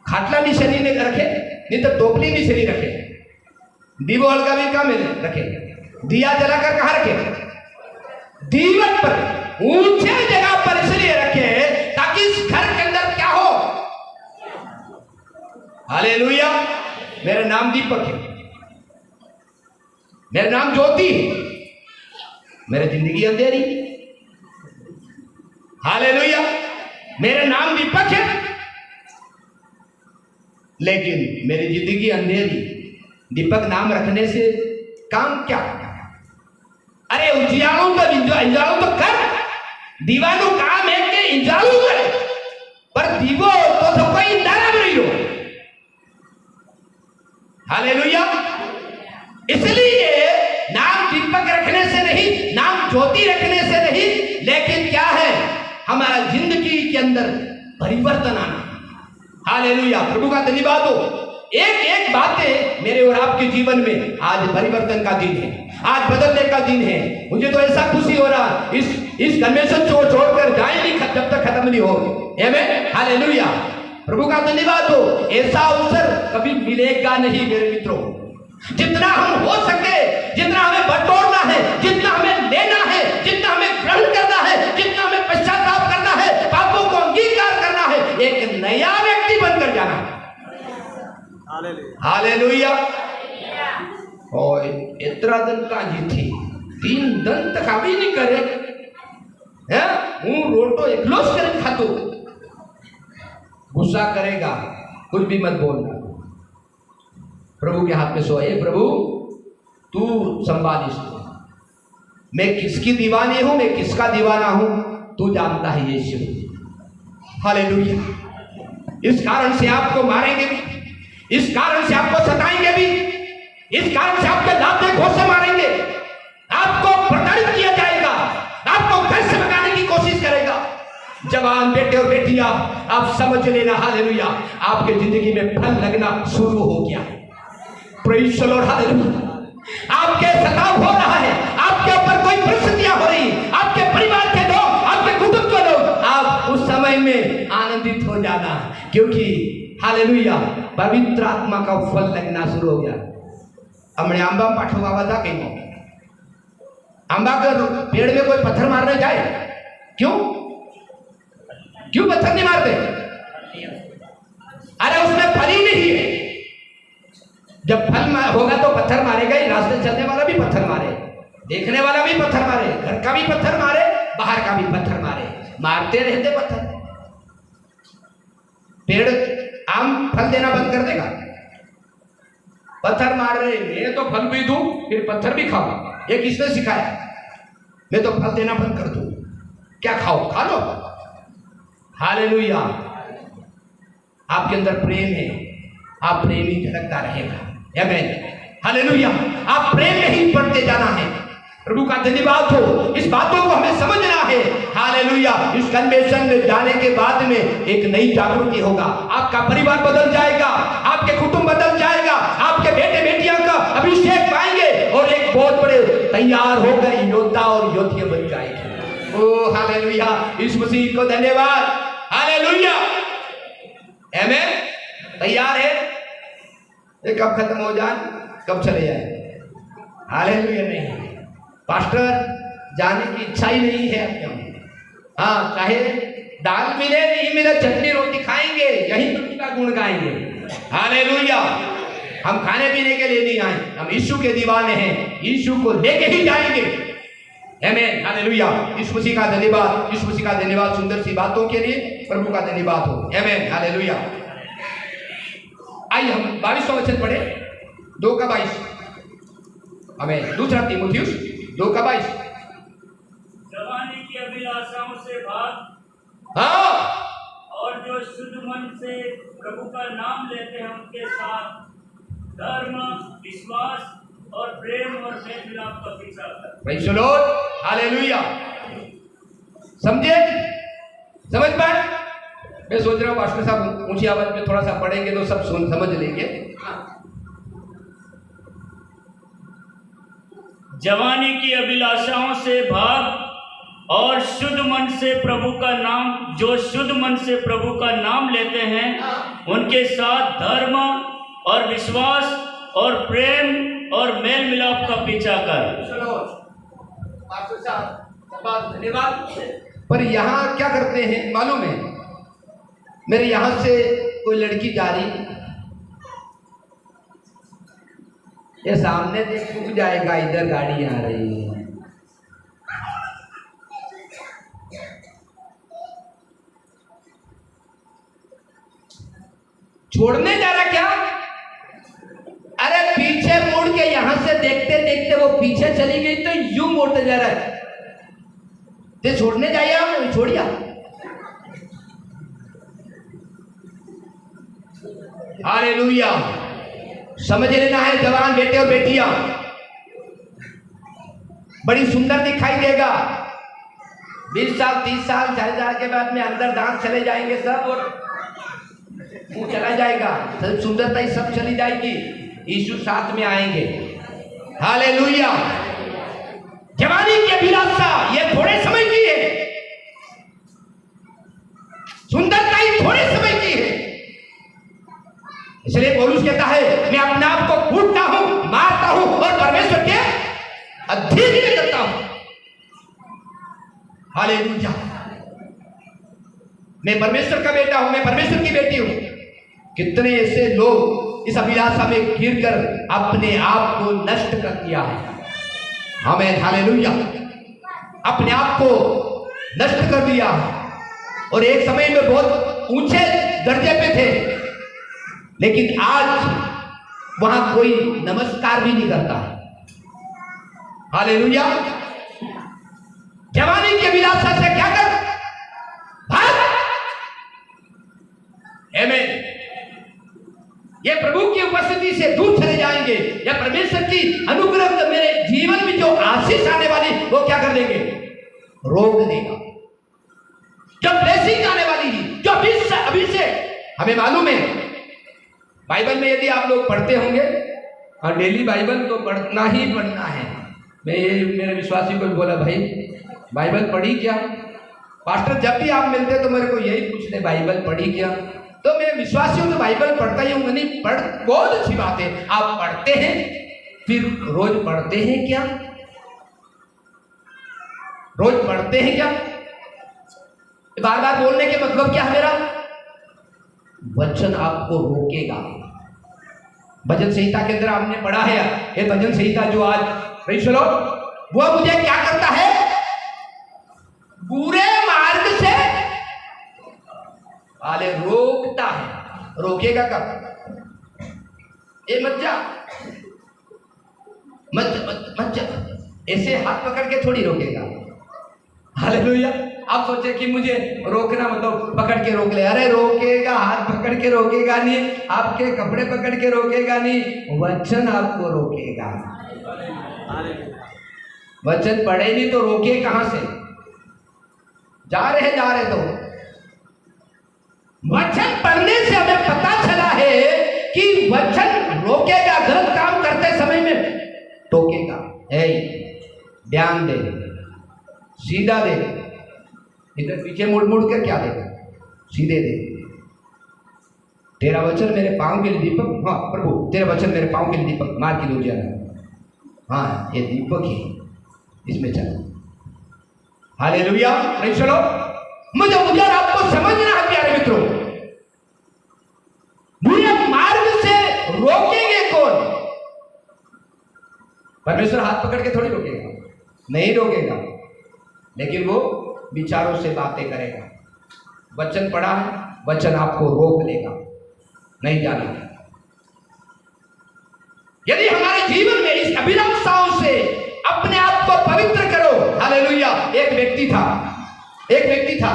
खाटला निशानी नहीं रखे, नहीं तो टोपली निशानी रखे। दिवो हलगावी कहाँ में रखे? दिया जलाकर कहाँ रखे? दीवट पर, ऊंचे जगह पर इसलिए रखे ताकि इस घर के अंदर क्या हो? हालेलुया। मेरा नाम दीपक है, मेरा नाम ज्योति है, मेरी जिंदगी अंधेरी। हालेलुया। मेरा नाम दीपक है, लेकिन मेरी जिंदगी अंधेरी। दीपक नाम रखने से काम क्या? अरे उजियालों तो कर, दीवानों काम है कि इंजालू करे, पर दीवो तो कोई इंदारा नहीं हो। हालेलुया। इसलिए नाम दीपक रखने से नहीं, नाम ज्योति रखने से नहीं, लेकिन क्या है? हमारा जिंदगी के अंदर परिवर्तन आना। हालेलुया, प्रभु का धन्यवाद हो। एक एक बातें मेरे और आपके जीवन में आज परिवर्तन का दिन है, आज बदलने का दिन है। मुझे तो ऐसा खुशी हो रहा, इस कन्वेंशन को छोड़कर जाए नहीं जब तक खत्म नहीं हो। आमीन, हालेलुया, प्रभु का धन्यवाद हो। ऐसा अवसर कभी मिलेगा नहीं मेरे मित्रों। जितना हम हो सके, जितना हमें बटोरना है, जितना हमें लेना है, जितना हमें ग्रहण करना है, जितना हमें पश्चाताप करना है, पापों को अंगीकार करना है, एक नया व्यक्ति बनकर जाना है। हालेलुया। और इतना दिन का जी थी, 3 दिन तक अभी नहीं करे हैं, हूँ रोटो एकलोस कर खातो। गुस्सा करेगा, कुछ भी मत बोलना। प्रभु के हाथ में सो, ए प्रभु तू संभाल इसको। मैं किसकी दीवानी हूं, मैं किसका दीवाना हूं, तू जानता है यीशु। हालेलुया। इस कारण से आपको मारेंगे भी, इस कारण से आपको सताएंगे भी, इस कारण से आपके लाते घोंसे मारेंगे, आपको प्रताड़ित किया जाएगा, आपको घर से भगाने की कोशिश करेगा। जवान बेटे और बेटियां, आप समझ लेना, हालेलुया, आपके जिंदगी में फल लगना शुरू हो गया है। Praise the Lord, hallelujah. आपके सताव हो रहा है, आपके ऊपर कोई परिस्थितियां हो रही, आपके परिवार के लोग, आपके कुटुंब के लोग, आप उस समय में आनंदित हो जाना, क्योंकि हालेलुया पवित्र आत्मा का फल लगना शुरू हो गया। हमने आंबा पाठो आवाज आ गई, आंबा के पेड़ में कोई पत्थर मारने जाए, क्यों पत्थर नहीं मारते? अरे उसमें फल ही नहीं है, जब फल होगा तो पत्थर मारेगा ही, रास्ते चलने वाला भी पत्थर मारे, देखने वाला भी पत्थर मारे, घर का भी पत्थर मारे, बाहर का भी पत्थर मारे, मारते रहते पत्थर। पेड़ आम फल देना बंद कर देगा? पत्थर मार रहे, मैं तो फल भी दूं फिर पत्थर भी खाऊं, ये किसने सिखाया? मैं तो फल देना बंद कर दूं, क्या खाओ खा लो। हालेलुया। आपके अंदर प्रेम है, आप प्रेम ही झलकता रहेगा। आमीन, हालेलुया। आप प्रेम में ही बढ़ते जाना है। प्रभु का धन्यवाद हो, इस बातों को हमें समझना है। हालेलुया। इस कन्वेंशन में जाने के बाद में एक नई जागृति होगा, आपका परिवार बदल जाएगा, आपके कुटुंब बदल जाएगा, आपके बेटे बेटियां का अभिषेक पाएंगे और एक बहुत बड़े तैयार होकर योद्धा और योद्धियां बन जाएंगे। ओ हालेलुया, इस मसीह को धन्यवाद। हालेलुया। आमीन। तैयार है? ये कब खत्म हो जाए, कब चले जाए? हालेलुया। नहीं, पास्टर जाने की इच्छा ही नहीं है आपके। हाँ, चाहे दाल मिले नहीं मिले, चटनी रोटी खाएंगे, यही प्रभु का गुण गाएंगे। हालेलुया। हम खाने पीने के लिए नहीं आए, हम यीशु के दीवाने हैं, यीशु को लेके ही जाएंगे। आमीन, हालेलुया। यीशु मसीह का धन्यवाद, यीशु मसीह का धन्यवाद सुंदर सी बातों के लिए। प्रभु का धन्यवाद हो। आमीन, हालेलुया। आइए हम 22वां वचन पढ़े, 2:22। आमीन। दूसरा तीमुथियुस 2:22।
जवानी की अभिलाषाओं से भाग,
हाँ,
और जो शुद्ध मन से प्रभु का नाम लेते हैं उनके साथ धर्म, विश्वास और प्रेम और मेल मिलाप का पीछा कर।
Praise the Lord. हालेलुया। समझे? समझ पाए? मैं सोच रहा हूँ पास्टर साहब ऊंची आवाज में थोड़ा सा पढ़ेंगे तो सब सुन समझ लेंगे।
जवानी की अभिलाषाओं से भाग और शुद्ध मन से प्रभु का नाम, जो शुद्ध मन से प्रभु का नाम लेते हैं उनके साथ धर्म और विश्वास और प्रेम और मेल मिलाप का पीछा कर।
पास्टर साहब धन्यवाद। पर यहाँ क्या करते हैं मालूम है? मेरे यहाँ से कोई लड़की जा रही, ये सामने देख रुक जाएगा, इधर गाड़ी आ रही है, छोड़ने जा रहा क्या? अरे पीछे मुड़ के यहां से देखते देखते वो पीछे चली गई तो यूं मुड़ते जा रहा है, ते छोड़ने जाइए, आप छोड़िया। हालेलुया। समझ लेना है जवान बेटे और बेटियां, बड़ी सुंदर दिखाई देगा। 20 साल 30 साल 4000 के बाद में अंदर दांत चले जाएंगे सब और मुंह चला जाएगा, सब सुंदरता ही सब चली जाएगी। यीशु साथ में आएंगे। हालेलुया। जवानी की अभिलाषा ये थोड़े समय की है, सुंदरता ही थोड़े समय की है। इसलिए पौलुस कहता है मैं अपने आप को कूटता हूं, मारता हूं और परमेश्वर के अधीन में करता हूं। हालेलुया। मैं परमेश्वर का बेटा हूं, मैं परमेश्वर की बेटी हूं। कितने ऐसे लोग इस अभिलाषा में गिरकर अपने आप को नष्ट कर दिया है। हमें हालेलुया अपने आप को नष्ट कर दिया और एक समय में बहुत ऊंचे दर्जे पे थे, लेकिन आज वहां कोई नमस्कार भी नहीं करता। हालेलुया। जवानी की अभिलाषा से क्या कर भाग। आमीन। ये प्रभु की उपस्थिति से दूर चले जाएंगे, या परमेश्वर की अनुग्रह मेरे जीवन में जो आशीष आने वाली वो क्या कर देंगे, रोक देगा। जो ब्लेसिंग आने वाली है, जो अभिषेक हमें मालूम है। बाइबल में यदि आप लोग पढ़ते होंगे, और डेली बाइबल तो पढ़ना ही पढ़ना है। मैं ये मेरे विश्वासी को बोला, भाई बाइबल पढ़ी क्या? पास्टर जब भी आप मिलते तो मेरे को यही पूछते, बाइबल पढ़ी क्या? तो मैं विश्वासियों तो बाइबल पढ़ता ही हूँ। नहीं पढ़, बहुत अच्छी बात है, आप पढ़ते हैं, फिर रोज पढ़ते हैं क्या? रोज पढ़ते हैं क्या? बार बार बोलने के मतलब क्या है मेरा? वचन आपको रोकेगा। भजन संहिता के अंदर आपने पढ़ा है, ये भजन संहिता जो आज प्रेज़ द लॉर्ड, वो मुझे क्या करता है, बुरे मार्ग से आले रोकता है। रोकेगा कब? ये मत जा, मत जा, ऐसे हाथ पकड़ के थोड़ी रोकेगा। हालेलुया। आप सोचे कि मुझे रोकना मतलब पकड़ के रोक ले, अरे रोकेगा, हाथ पकड़ के रोकेगा नहीं, आपके कपड़े पकड़ के रोकेगा नहीं, वचन आपको रोकेगा। वचन पढ़े नहीं तो रोके कहां से? जा रहे तो वचन पढ़ने से हमें पता चला है कि वचन रोकेगा, गलत काम करते समय में टोकेगा। ध्यान दे, सीधा दे, इधर पीछे मुड़ मुड़ कर क्या देगा, सीधे दे। तेरा वचन मेरे पांव के लिए दीपक, हाँ प्रभु तेरा वचन मेरे पांव के लिए दीपक, मार की दूजिया, हाँ ये दीपक है, इसमें चलो। Hallelujah, praise the Lord. मुझे आपको समझना है प्यारे मित्रों, बुरे मार्ग से रोकेंगे कौन? परमेश्वर हाथ पकड़ के थोड़ी रोकेगा, नहीं रोकेगा, लेकिन वो विचारों से बातें करेगा। वचन पढ़ा है, वचन आपको रोक लेगा, नहीं जाना। यदि हमारे जीवन में इस अभिलाषाओं से अपने आप को पवित्र करो। हालेलुया। एक व्यक्ति था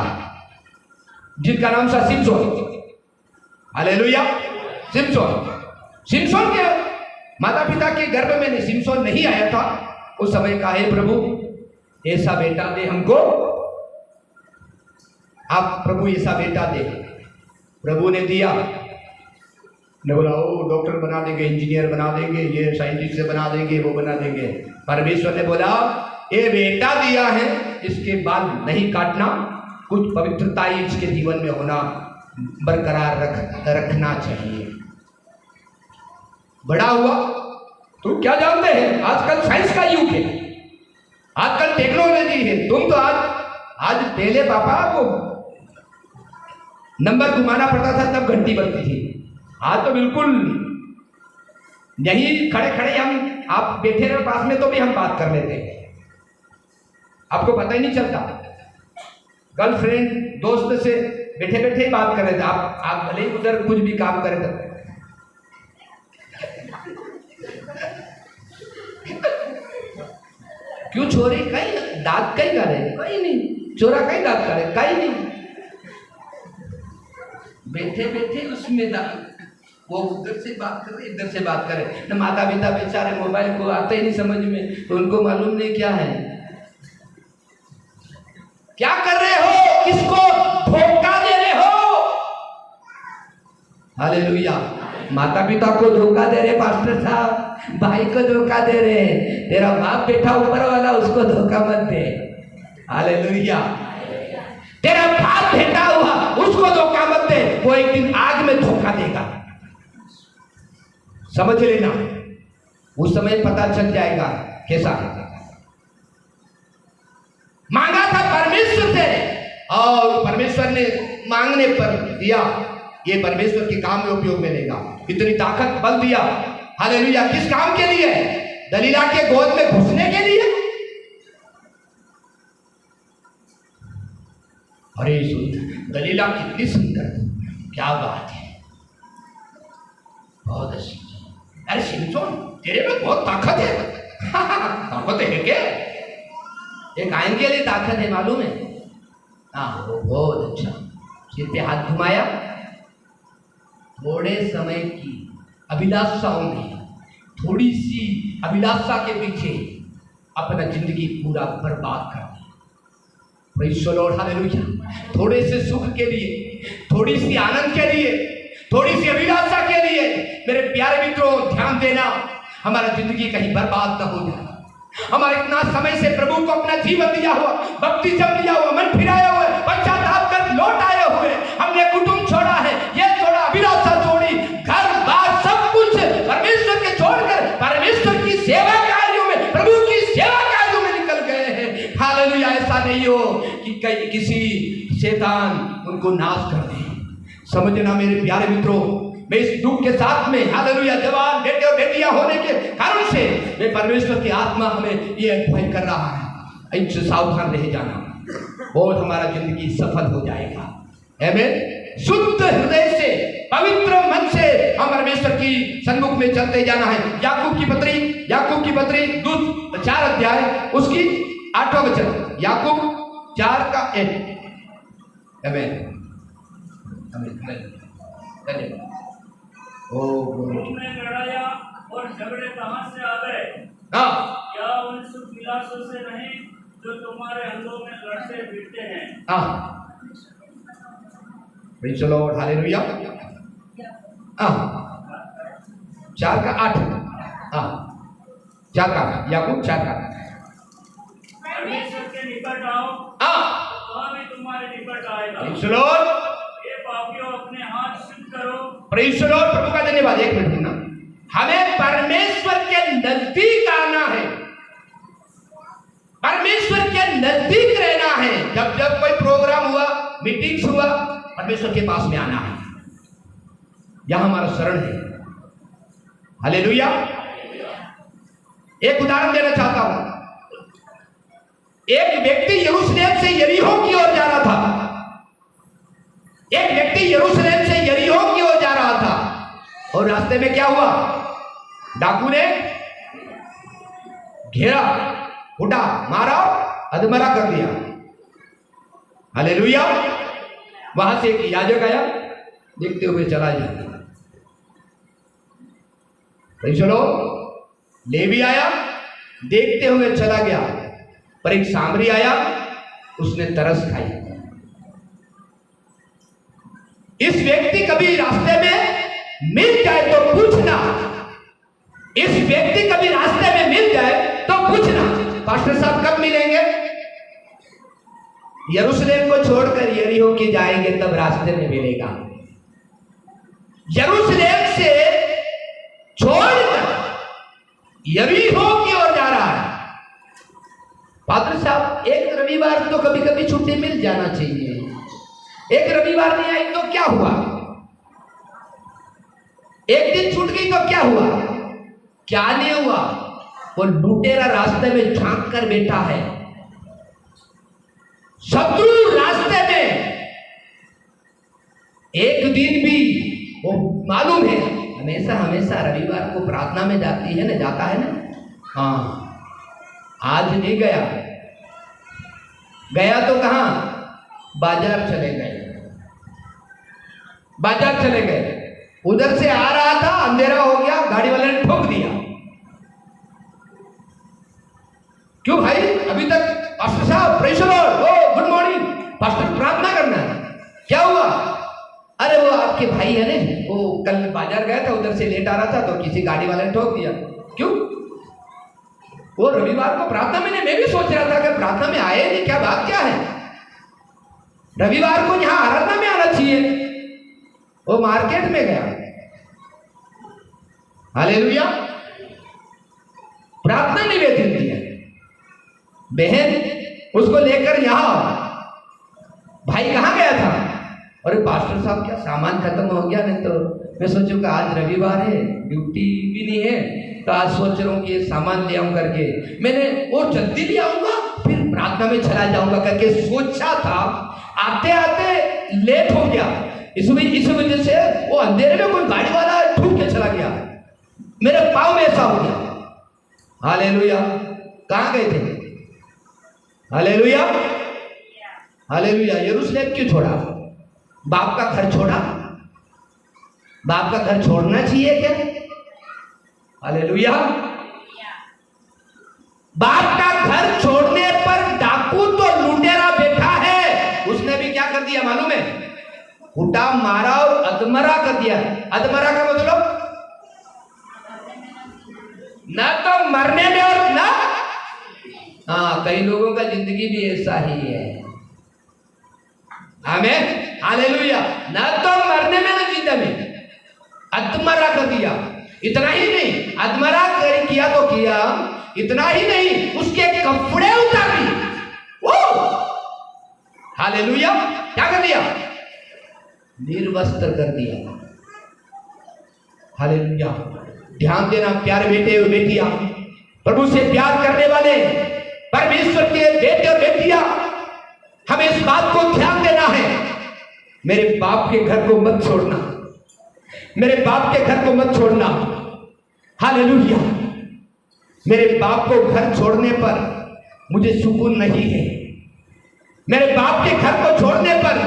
जिनका नाम था सिमसोन। हालेलुया। सिमसोन के माता पिता के गर्भ में सिमसोन नहीं आया था। उस समय का है प्रभु ऐसा बेटा दे हमको, आप प्रभु ऐसा बेटा दे। प्रभु ने दिया, ने बोला ओ डॉक्टर बना देंगे, इंजीनियर बना देंगे, ये साइंटिस्ट बना देंगे, वो बना देंगे। परमेश्वर ने बोला ये बेटा दिया है, इसके बाल नहीं काटना, कुछ पवित्रता इसके जीवन में होना बरकरार रखना चाहिए। बड़ा हुआ तो क्या जानते हैं, आजकल साइंस का युग है, आजकल टेक्नोलॉजी है। तुम तो आज पहले पापा को नंबर घुमाना पड़ता था, तब घंटी बजती थी। आज तो बिल्कुल यही खड़े खड़े हम, आप बैठे रहे पास में तो भी हम बात कर लेते हैं, आपको पता ही नहीं चलता। गर्लफ्रेंड दोस्त से बैठे बैठे ही बात कर रहे थे, आप भले ही उधर कुछ भी काम करें तो। क्यों छोरी कहीं दांत कहीं करे, कहीं नहीं, चोरा कहीं दांत करे, कहीं नहीं, बैठे बैठे उसमें वो उधर से बात कर रहे, इधर से बात करे। न माता पिता बेचारे मोबाइल को आते ही नहीं समझ में, तो उनको मालूम नहीं क्या है, क्या कर रहे हो, किसको धोखा दे रहे हो। हालेलुया। माता पिता को धोखा दे रहे पास्टर साहब, भाई को धोखा दे रहे, तेरा बाप बैठा ऊपर वाला, उसको धोखा मत दे। हालेलुया। तेरा बाप बैठा हुआ, उसको धोखा मत दे, वो एक दिन आग में धोखा देगा, समझ लेना। उस समय पता चल जाएगा कैसा है। मांगा था परमेश्वर से और परमेश्वर ने मांगने पर दिया, ये परमेश्वर के काम में उपयोग में लेगा। इतनी ताकत बल दिया। हालेलुया। किस काम के लिए? दलीला के गोद में घुसने के लिए। अरे दलीला कितनी सुंदर, क्या बात है, बहुत अच्छी। अरे सिमसोन तेरे में बहुत ताकत है। ताकत है क्या? एक आयन के लिए ताकत है, मालूम है? हाँ बहुत अच्छा। सिर पे हाथ घुमाया, थोड़े समय की अभिलाषाओं में, थोड़ी सी अभिलाषा के पीछे अपना जिंदगी पूरा बर्बाद कर दिया। Praise the Lord. हालेलुया। थोड़े से सुख के लिए, थोड़ी सी आनंद के लिए, थोड़ी सी अभिलाषा के लिए, मेरे प्यारे मित्रों ध्यान देना, हमारा जिंदगी कहीं बर्बाद न हो जाए। हमारा इतना समय से प्रभु को अपना जीवन दिया हुआ, बपतिस्म लिया हुआ, मन फिराया हुआ, पश्चाताप कर लौट आए हुए, हमने कुटुंब छोड़ा है, ये छोड़ा, अभिलाषा छोड़ी, घर बार सब कुछ परमेश्वर के छोड़कर परमेश्वर की सेवा कार्यों में, प्रभु की सेवा कार्यों में निकल गए हैं। हालेलुया। ऐसा नहीं हो कि किसी शैतान उनको नाश कर दे। समझना मेरे प्यारे मित्रों, मैं इस दुख के साथ में हालेलुया जवान बेटे और बेटियां होने के कारण से मैं परमेश्वर की आत्मा हमें ये अगुवाई कर रहा है, इनसे सावधान रह जाना, बहुत हमारा जिंदगी सफल हो जाएगा। आमीन। शुद्ध हृदय से पवित्र मन से हम परमेश्वर की सन्मुख में चलते जाना है। याकूब की पत्री 4 अध्याय उसकी 8वां वचन, याकूब 4 का 1। आमीन आमीन। धन्यवाद।
में लड़ाइयाँ और झगड़े कहाँ से आ गए? क्या उन सुख विलासों से नहीं जो तुम्हारे अंगों में लड़ते फिरते हैं?
Praise the Lord, hallelujah. 4 का 8, 4 का, याकूब 4 का।
परमेश्वर के निकट आओ, वह भी तुम्हारे निकट आएगा।
Praise the Lord.
ये पापियों अपने हाथ शुद्ध करो।
प्रेज़ द लॉर्ड, प्रभु का धन्यवाद। एक मिनट ना, हमें परमेश्वर के नजदीक आना है, परमेश्वर के नजदीक रहना है। जब जब कोई प्रोग्राम हुआ, मीटिंग्स हुआ, परमेश्वर के पास में आना है, यह हमारा शरण है। हालेलुया। एक उदाहरण देना चाहता हूं। एक व्यक्ति यरूशलेम से यरीहो की ओर जा रहा था, एक व्यक्ति यरूशलेम से यरीहो की ओर जा रहा था, और रास्ते में क्या हुआ? डाकू ने घेरा, उठा, मारा, अधमरा कर दिया। हालेलुया। वहां से एक याजक आया, देखते हुए चला जाता। चलो, लेवी आया, देखते हुए चला गया। पर एक सामरी आया, उसने तरस खाई। इस व्यक्ति कभी रास्ते में मिल जाए तो पूछना, इस व्यक्ति कभी रास्ते में मिल जाए तो पूछना, पास्टर साहब कब मिलेंगे? यरूशलेम को छोड़कर यरीहो की जाएंगे, तब रास्ते में मिलेगा। यरूशलेम से छोड़कर यरीहो की ओर जा रहा है। पास्टर साहब, एक रविवार तो कभी कभी छुट्टी मिल जाना चाहिए, एक रविवार नहीं आई तो क्या हुआ? एक दिन छूट गई तो क्या हुआ? क्या नहीं हुआ? वो लुटेरा रास्ते में झांक कर बैठा है, शत्रु रास्ते में। एक दिन भी वो मालूम है, हमेशा हमेशा रविवार को प्रार्थना में जाती है ना, जाता है ना। हाँ, आज नहीं गया, गया तो कहां? बाजार चले गए, बाजार चले गए। उधर से आ रहा था, अंधेरा हो गया, गाड़ी वाले ने ठोक दिया। क्यों भाई, अभी तक? पास्टर साहब praise the Lord, O good morning, pastor प्रार्थना करना है। क्या हुआ? अरे वो आपके भाई है ना, वो कल बाजार गया था, उधर से लेट आ रहा था तो किसी गाड़ी वाले ने ठोक दिया। क्यों? वो रविवार को प्रार्थना में, मैं भी सोच रहा था कि प्रार्थना में आए नहीं, क्या बात क्या है? रविवार को यहां आराधना में आना चाहिए। वो मार्केट में गया, हालेलुया, प्रार्थना निवेदन दिया। बहन उसको लेकर यहां, भाई कहां गया था? अरे पास्टर साहब, क्या सामान खत्म हो गया? नहीं तो मैं सोचूं कि आज रविवार है, ड्यूटी भी नहीं है, तो आज सोच रहा हूं कि सामान ले आऊं करके, मैंने वो जल्दी ले आऊंगा, फिर प्रार्थना में चला जाऊंगा करके सोचा था। आते आते लेट हो गया, इस वजह से वो अंधेरे में कोई गाड़ी वाला ठूक के चला गया, मेरे पाँव में ऐसा हो गया। हालेलुया। कहाँ गए थे? Hallelujah, hallelujah. यरूशलेम क्यों छोड़ा? बाप का घर छोड़ा? बाप का घर छोड़ना चाहिए क्या? हालेलुया। बाप का घर छोड़ने पर डाकू तो लुटेरा बैठा है, उसने भी क्या कर दिया मालूम है? उठा, मारा और अधमरा कर दिया। अधमरा का मतलब ना तो मरने में और ना, हाँ, कई लोगों का जिंदगी भी ऐसा ही है। आमीन, हालेलुया। ना तो मरने में ना जिंदा में, अधमरा कर दिया। इतना ही नहीं, अधमरा कर किया तो किया, इतना ही नहीं, उसके कपड़े उतार दिए। वो हालेलुया, क्या कर दिया? निर्वस्त्र कर दिया। हालेलुया। ध्यान देना प्यारे बेटे और बेटियां, प्रभु से प्यार करने वाले परमेश्वर के बेटे और बेटियां, हमें इस बात को ध्यान देना है, मेरे बाप के घर को मत छोड़ना, मेरे बाप के घर को मत छोड़ना। हालेलुया। मेरे बाप को घर छोड़ने पर मुझे सुकून नहीं है, मेरे बाप के घर को छोड़ने पर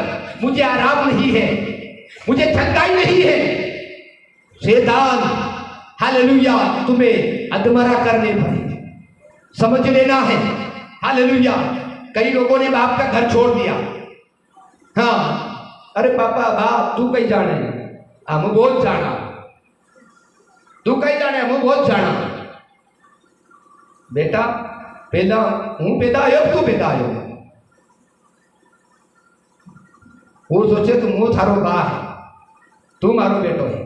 मुझे आराम नहीं है, मुझे ठंडाई नहीं है। शैतान हालेलुया तुम्हें अधमरा करने पर समझ लेना है। हालेलुया। कई लोगों ने बाप का घर छोड़ दिया। हाँ, अरे पापा बाप तू कहीं जाने, हम बहुत जाना, तू कहीं जाने, हम बहुत जाना। बेटा पहला हूं पैदा आयो, तू पैदा आयो। वो सोचे तुम वो थारो बा है, तू मारो बेटो है।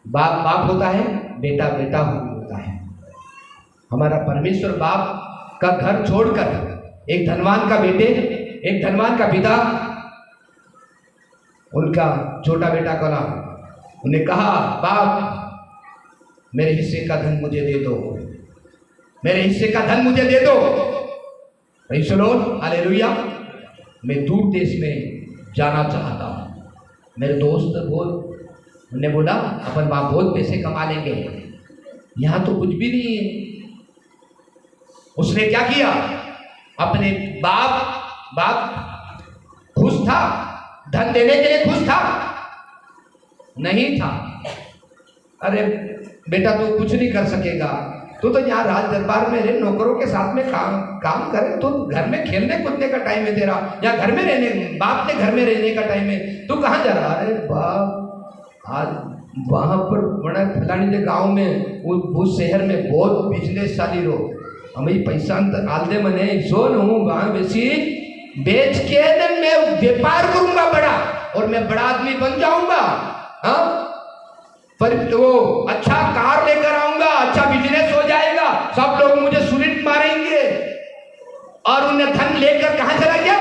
बाप बाप होता है, बेटा बेटा होता है। हमारा परमेश्वर बाप का घर छोड़कर एक धनवान का बेटे, एक धनवान का पिता, उनका छोटा बेटा कला, उन्हें कहा बाप मेरे हिस्से का धन मुझे दे दो, मेरे हिस्से का धन मुझे दे दो। Praise the Lord. हालेलुया। मैं दूर देश में जाना चाहता हूँ। मेरे दोस्त बहुत, उन्होंने बोला अपन वहां बहुत पैसे कमा लेंगे, यहाँ तो कुछ भी नहीं है। उसने क्या किया, अपने बाप खुश था, धन देने के लिए खुश था? नहीं था। अरे बेटा तू कुछ नहीं कर सकेगा, तू तो यहाँ राज दरबार में रहे, नौकरों के साथ में काम करे, तो घर में खेलने कूदने का टाइम है तेरा, या घर में रहने, बाप ने घर में रहने का टाइम है, तू कहाँ जा रहा? अरे बाप आज वहाँ पर बड़ा फलानी गाँव में उस शहर में बहुत बिजनेस चाली रो, हमें पैसा आल दे मने सोन हूँ वहाँ बेची बेच के मैं व्यापार करूंगा बड़ा, और मैं बड़ा आदमी बन जाऊंगा। हाँ, पर वो अच्छा कार लेकर आऊंगा, अच्छा बिजनेस हो जाएगा, सब लोग मुझे सुलिट मारेंगे। और उन्हें धन लेकर कहां चला गया?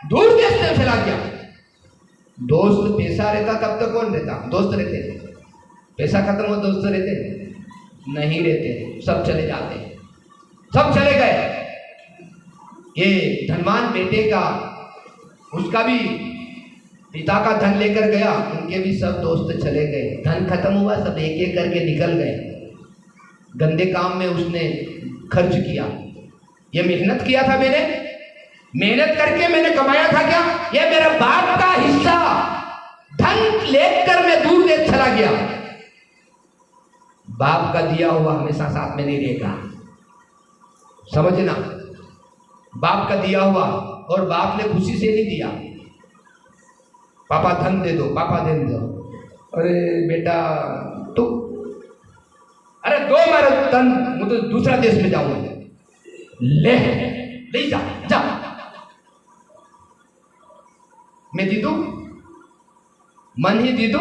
दूर देश में चला गया। दोस्त पैसा रहता तब तक कौन रहता? दोस्त रहते थे। पैसा खत्म हो दोस्त रहते नहीं रहते, सब चले जाते, सब चले गए। ये धनवान बेटे का, उसका भी पिता का धन लेकर गया, उनके भी सब दोस्त चले गए, धन खत्म हुआ, सब एक एक करके निकल गए। गंदे काम में उसने खर्च किया। ये मेहनत किया था मैंने, मेहनत करके मैंने कमाया था क्या? ये मेरा बाप का हिस्सा, धन लेकर मैं दूर देश चला गया। बाप का दिया हुआ हमेशा साथ में नहीं रहेगा, समझना। बाप का दिया हुआ, और बाप ने खुशी से नहीं दिया। पापा धन दे दो, पापा धन दो, अरे बेटा तू, अरे दो मेरा धन, मैं तो दूसरा देश में जाऊंगा, ले जा जा, मैं दी दू, मन ही दी दू,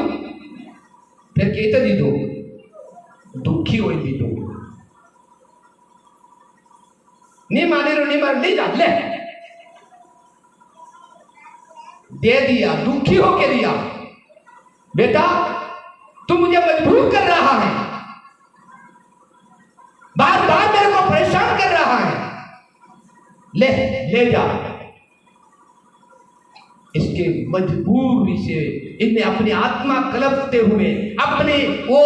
फिर कहते दी दू, दुखी हो दी दू, नहीं माने रो, नहीं माने, ले जा, ले दे दिया, दुखी होके दिया। बेटा तू मुझे मजबूर कर रहा है, बार बार मेरे को परेशान कर रहा है, ले जा। इसके मजबूरी से इनने अपनी आत्मा कलपते हुए, अपने वो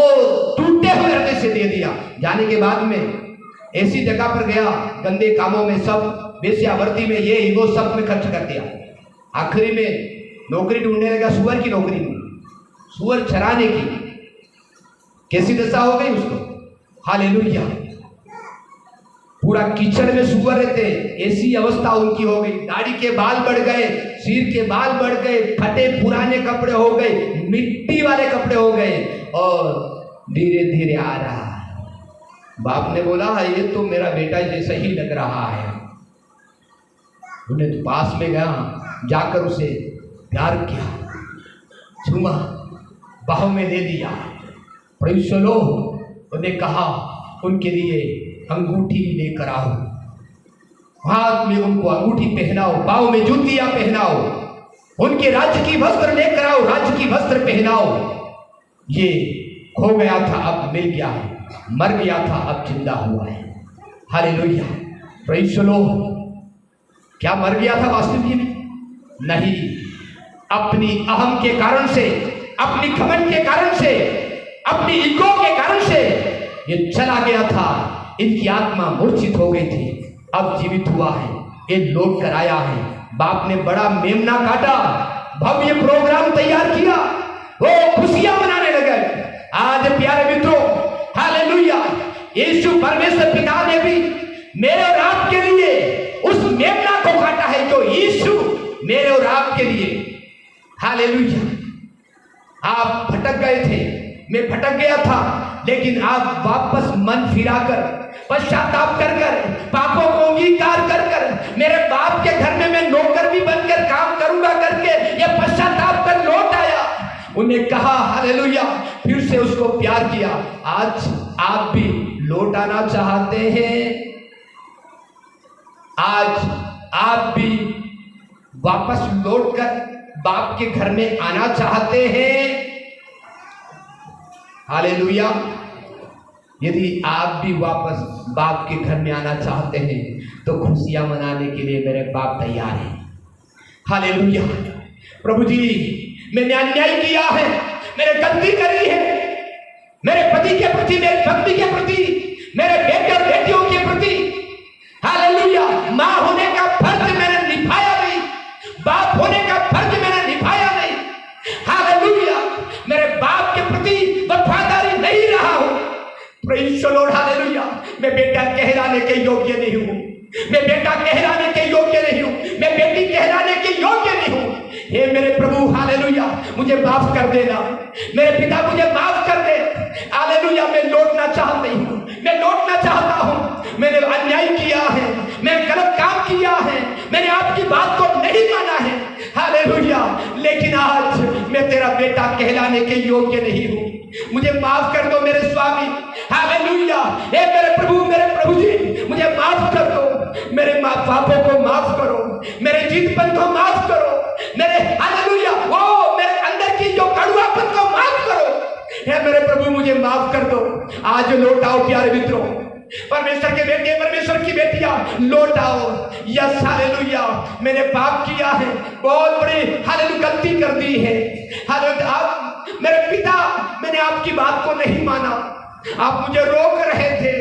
टूटे हुए हृदय से दे दिया। जाने के बाद में ऐसी जगह पर गया, गंदे कामों में, सब वेश्यावृत्ति में, ये वो सब में खर्च कर दिया। आखिरी में नौकरी ढूंढने लगा, सुअर की नौकरी में, सुअर चराने की। कैसी दशा हो गई उसको? हालेलुया। पूरा कीचड़ में सुअर रहते, ऐसी अवस्था उनकी हो गई। दाढ़ी के बाल बढ़ गए, सिर के बाल बढ़ गए, फटे पुराने कपड़े हो गए, मिट्टी वाले कपड़े हो गए, और धीरे धीरे आ रहा है। बाप ने बोला ये तो मेरा बेटा जैसा ही लग रहा है। उन्हें तो पास में गया, जाकर उसे प्यार किया, छुआ, बाहों में ले लिया। Praise the Lord. उन्हें कहा उनके लिए अंगूठी लेकर आओ, हाथ में उनको अंगूठी पहनाओ, पाँव में जूतियां पहनाओ, उनके राज्य की वस्त्र लेकर आओ, राज्य की वस्त्र पहनाओ। ये खो गया था अब मिल गया है, मर गया था अब जिंदा हुआ है। Hallelujah, praise the Lord. क्या मर गया था वास्तविक में? नहीं, अपनी अहम के कारण से, अपनी घमंड के कारण से, अपनी ईगो के कारण से ये चला गया था। इनकी आत्मा मूर्छित हो गई थी, अब जीवित हुआ है, ये लौट कर आया है। बाप ने बड़ा मेमना काटा, भव्य प्रोग्राम तैयार किया, वो खुशियां मनाने लगे। आज प्यारे मित्रों, हालेलुया, यीशु परमेश्वर पिता ने भी मेरे और आपके लिए उस मेमना को काटा है जो यीशु मेरे और आपके लिए। हालेलुया, आप भटक गए थे, मैं भटक गया था, लेकिन आप वापस मन फिराकर, पश्चाताप कर कर, पापों को अंगीकार कर कर, मेरे बाप के घर में मैं नौकर भी बनकर काम करूंगा करके ये पश्चाताप कर लौट आया। उन्हें कहा हालेलुया, फिर से उसको प्यार किया। आज आप भी लौट आना चाहते हैं? आज आप भी वापस लौटकर बाप के घर में आना चाहते हैं? हालेलुया, यदि आप भी वापस बाप के घर में आना चाहते हैं तो खुशियां मनाने के लिए मेरे बाप तैयार हैं। हालेलुया, प्रभु जी, मैंने अन्याय किया है, मैंने गलती करी है, मेरे पति के प्रति, मेरे पत्नी के प्रति, मेरे बेटे और बेटियों के प्रति। हालेलुया, माँ होने का फर्ज मैंने निभाया नहीं, बाप होने का फर्ज मैंने निभाया नहीं। हालेलुया, मेरे बाप के प्रति वफादारी नहीं रहा हूं। प्रेज़ द लॉर्ड, हालेलुया, मैं बेटा कहलाने के योग्य नहीं हूं, मैं बेटा कहलाने के योग्य नहीं हूं, मैं बेटी कहलाने के योग्य नहीं हूं। हे मेरे प्रभु, हालेलुया, मुझे माफ कर देना, मेरे पिता मुझे माफ कर दे। हालेलुया, मैं लौटना चाहती हूं, मैं लौटना चाहता हूं। मैंने अन्याय किया है, मैंने गलत काम किया है, मैंने आपकी बात को नहीं माना है। हालेलुया, लेकिन आज मैं तेरा बेटा कहलाने के योग्य नहीं हूं, मुझे माफ कर दो मेरे स्वामी। हालेलुया, हे मेरे प्रभु जी, मुझे माफ कर दो, मेरे माँ पापों को माफ करो, मेरे जिदपन को माफ करो, मेरे हालेलुया वो मेरे अंदर की जो कड़वापन को माफ करो। हे मेरे प्रभु, मुझे माफ कर दो। आज लौट आओ प्यारे मित्रों, परमेश्वर के बेटे, परमेश्वर की बेटियां, लौट आओ। यस, हालेलुया, मैंने पाप किया है, बहुत बड़ी हालेलुया गलती कर दी है। हालेलुया, आप मेरे पिता, मैंने आपकी बात को नहीं माना, आप मुझे रोक रहे थे,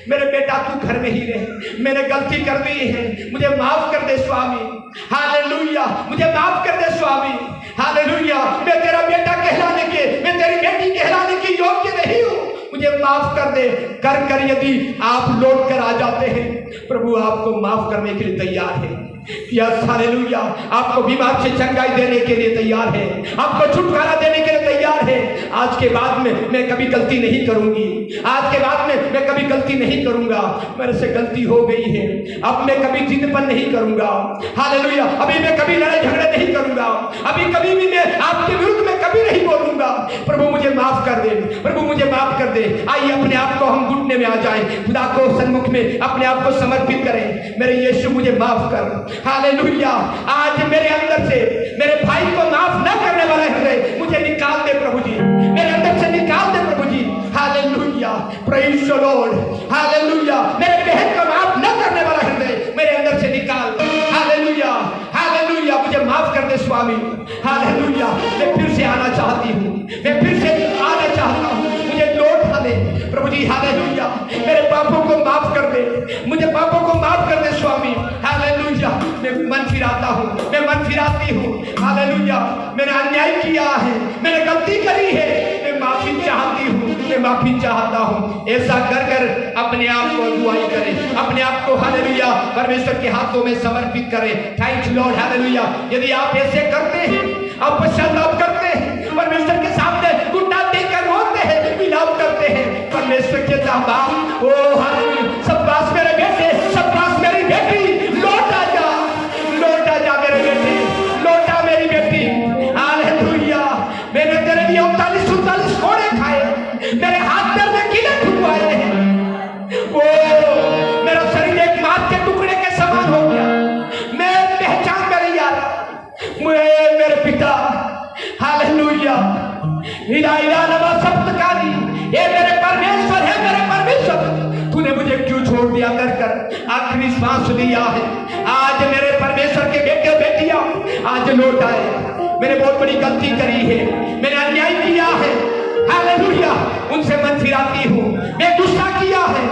मेरे बेटा तू घर में ही रहे, मैंने गलती कर दी है, मुझे माफ कर दे स्वामी। हालेलुया, मुझे माफ कर दे स्वामी। हालेलुया, मैं तेरा बेटा कहलाने के, मैं तेरी बेटी कहलाने के योग्य नहीं हूं, मुझे माफ कर दे। कर कर यदि आप लौट कर आ जाते हैं, प्रभु आपको माफ करने के लिए तैयार है। यस, हालेलुया, आपको बीमार से चंगाई देने के लिए तैयार है, आपको छुटकारा देने के लिए तैयार है। आज के बाद में मैं कभी गलती नहीं करूंगी, आज के बाद में मैं कभी गलती नहीं करूंगा, मेरे से गलती हो गई है, अब मैं कभी जिदपन नहीं करूंगा। हालेलुया, अभी मैं कभी लड़ाई झगड़े नहीं करूंगा, अभी कभी भी मैं आपके विरुद्ध में कभी नहीं बोलूंगा। प्रभु मुझे माफ कर दे, प्रभु मुझे माफ कर दे। आइए अपने आप को हम घुटने में आ जाएं, खुदा को सन्मुख में अपने आप को समर्पित करें। मेरे यीशु मुझे माफ कर। हालेलुया, आज मेरे अंदर से मेरे भाई को माफ न करने वाला हृदय मुझे निकाल दे प्रभु जी, मेरे अंदर से निकाल दे प्रभु जी। Hallelujah, praise the Lord, hallelujah, मेरे बहन को माफ न करने वाला हृदय मेरे अंदर से निकाल। हालेलुया, हालेलुया, मुझे माफ कर दे स्वामी। हालेलुया, मैं फिर से आना चाहती हूँ, मैं फिर से आना चाहता हूँ, मुझे लौटा दे प्रभु जी। हालेलुया, मेरे पापों को माफ कर दे, मुझे पापों को माफ कर दे स्वामी। हालेलुया, मैं मन फिराता हूँ, मैं मन फिराती हूँ। हालेलुया, मैंने अन्याय किया है, मैंने गलती करी है, मैं माफी चाहती हूँ, मैं माफी चाहता हूँ। ऐसा कर कर अपने आप को अगुवाई करें, अपने आप को हालेलुया परमेश्वर के हाथों में समर्पित करें। Thanks Lord, hallelujah. यदि आप ऐसे करते हैं, आप पश्चाताप करते हैं, परमेश्वर के सामने घुटना टेककर रोते हैं, विलाप करते हैं, परमेश्वर के बाप, ओ हालेलुया, शाबाश मेरे बेटे, शाबाश मेरी बेटी, लौट आ जा, लौट आ जा मेरे बेटे, लौट आ मेरी बेटी। हालेलुया, मैंने तेरे लिए 39 घोड़े खाए, मेरे हाथ पैर में कीड़े ठुकवाए हैं, ओ मेरा शरीर एक मांस के टुकड़े के समान हो गया, मैं पहचान कर नहीं आ रहा मेरे पिता। हालेलुया, इला इला नवा सप्तकारी छोड़ दिया कर आखिरी सांस लिया है। आज मेरे परमेश्वर के बेटे और बेटियां आज लौट आए। मैंने बहुत बड़ी गलती करी है, मैंने अन्याय किया है, हालेलुया, उनसे मन फिराती हूँ। मैं गुस्सा किया है,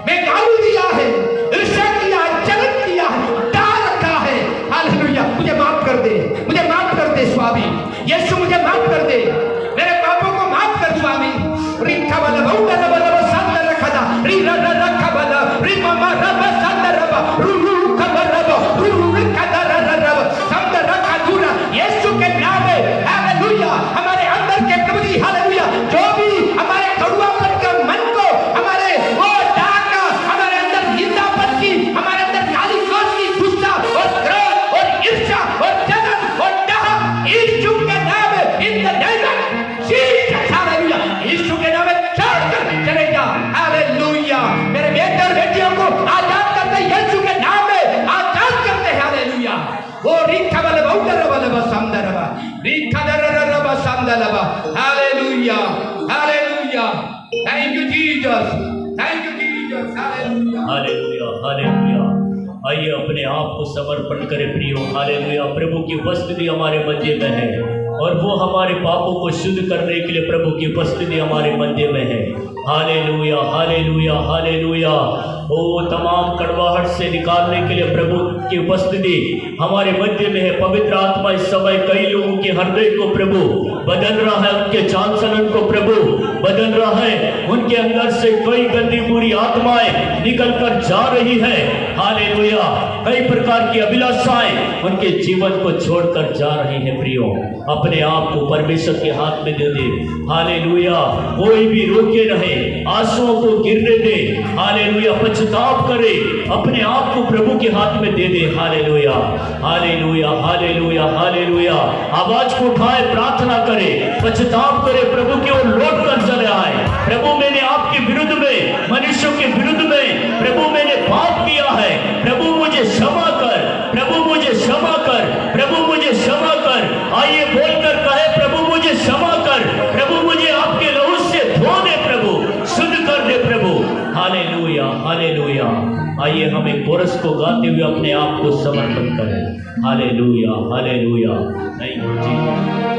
मैं गाली दिया है, ईर्ष्या किया है, जलन किया है, डाल रखा है, हालेलुया, मुझे माफ कर दे, मुझे माफ कर दे स्वामी यीशु, मुझे माफ कर दे, मेरे पापों को माफ कर स्वामी। रिखा वाला बहुता लबा संदर रखा था, री रखा वाला री ममा रब संदर रब रू रू खबर रब रू रू खदर रब संदर रखा दूरा यीशु के नाम में, हालेलुया, हमारे अंदर के प्रभु जी, हालेलुया, जो भी हमारे कड़ुआपन के मन को, हमारे वो डाक, हमारे अंदर निंदापन की, हमारे अंदर गाली गलौज की, गुस्सा और क्रोध और ईर्ष्या और जलन और डाह, यीशु के नाम में, in the name of Jesus, hallelujah, यीशु के नाम में छोड़कर चले जा, हालेलुया। मेरे बेटे और बेटियों को आजाद करते यीशु के नाम में, आजाद करते, हालेलुया। वो रिखा वाले बहुतर वाले बसंदर रबा रिखा दर रबा संदर रबा, hallelujah, hallelujah, thank you Jesus, thank you Jesus, hallelujah,
hallelujah, hallelujah. आइए अपने आप को समर्पण करें प्रियो, हालेलुया। प्रभु की उपस्थिति हमारे मध्य में है और वो हमारे पापों को शुद्ध करने के लिए प्रभु की उपस्थिति हमारे मध्य में है। Hallelujah, hallelujah, hallelujah. ओ तमाम कड़वाहट से निकालने के लिए प्रभु की उपस्थिति हमारे मध्य में है। पवित्र आत्मा इस समय कई लोगों के हृदय को प्रभु बदल रहा है, उनके चाल चलन को प्रभु बदल रहा है, उनके अंदर से कई गंदी बुरी आत्माएं निकल कर जा रही है, हालेलुया। कई प्रकार की अभिलाषाएं उनके जीवन को छोड़कर जा रही है प्रियो। अपने आप को परमेश्वर के हाथ में दे दे, हालेलुया। कोई भी रोके रहे, आंसुओं को गिरने दे, हालेलुया। पछताव करे, अपने आप को प्रभु के हाथ में दे दे, हालेलुया, हालेलुया, हालेलुया, हालेलुया। आवाज को उठाए, प्रार्थना करे, पछताव करे, प्रभु की ओर लौट कर चले आए। प्रभु मैंने आपके विरुद्ध में, मनुष्यों के विरुद्ध में प्रभु मैंने पाप किया है, प्रभु मुझे क्षमा कर, प्रभु मुझे क्षमा कर, प्रभु मुझे क्षमा कर। आइए बोलकर कहे, प्रभु मुझे क्षमा कर, प्रभु मुझे आपके लहू से धो दे, प्रभु शुद्ध कर दे प्रभु, हालेलुया, हालेलुया। आइए हम एक कोरस को गाते हुए अपने आप को समर्पण करें, hallelujah, hallelujah. Thank you Jesus.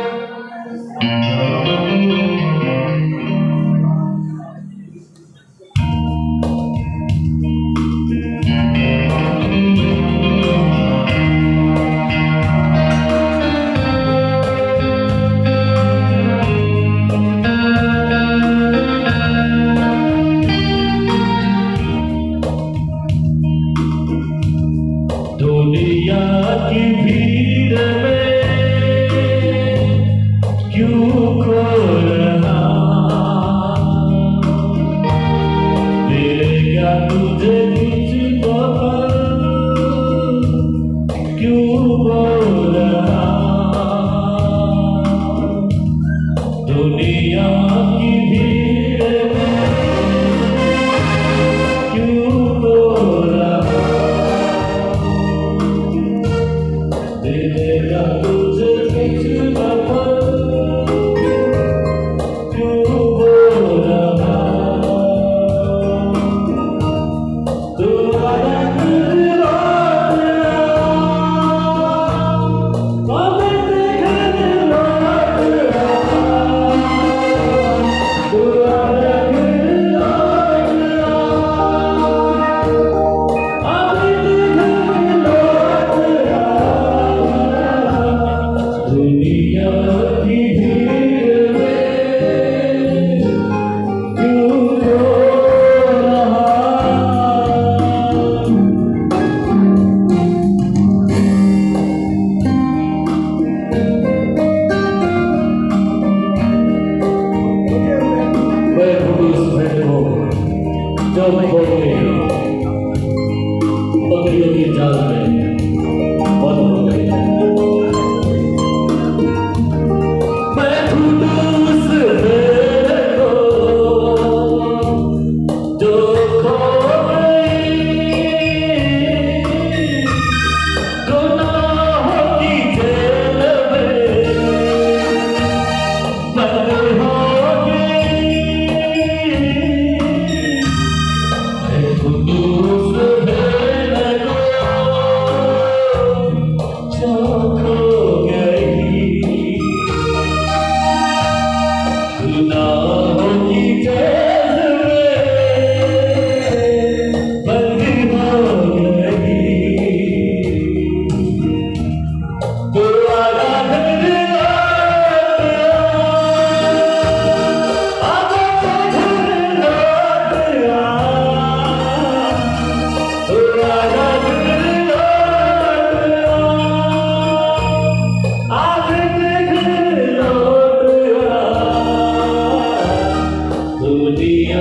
Tudo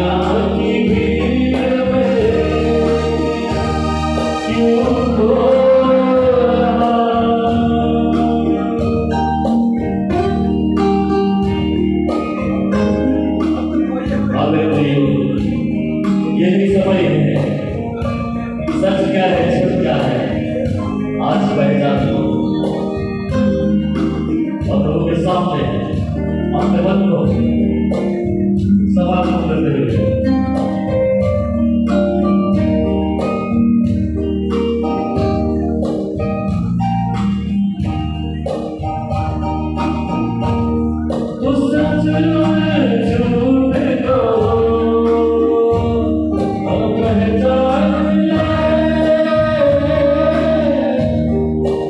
की भीड़ में क्यों खो रहा? हालेलुया, यही समय है, सच क्या है झूठ क्या है आज पहचान लो और प्रभु के सामने अपने मन को सवाल करते हुए तो सच में झूठ को अब पहचान ले,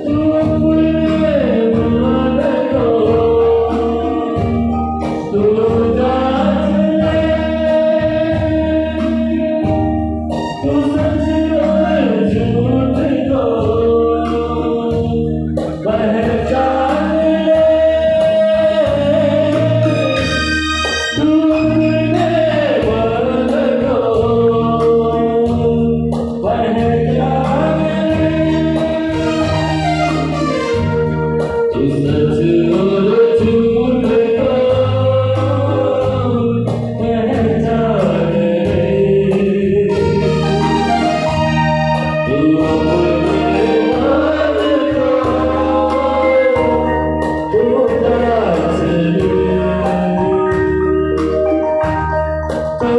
तू अपने मन को तू जांच ले, तू सच और झूठ को पहचान ले, तू अपने मन को पहचान ले, तू सच और झूठ को पहचान ले, तू अपने मन को तू जांच ले, तू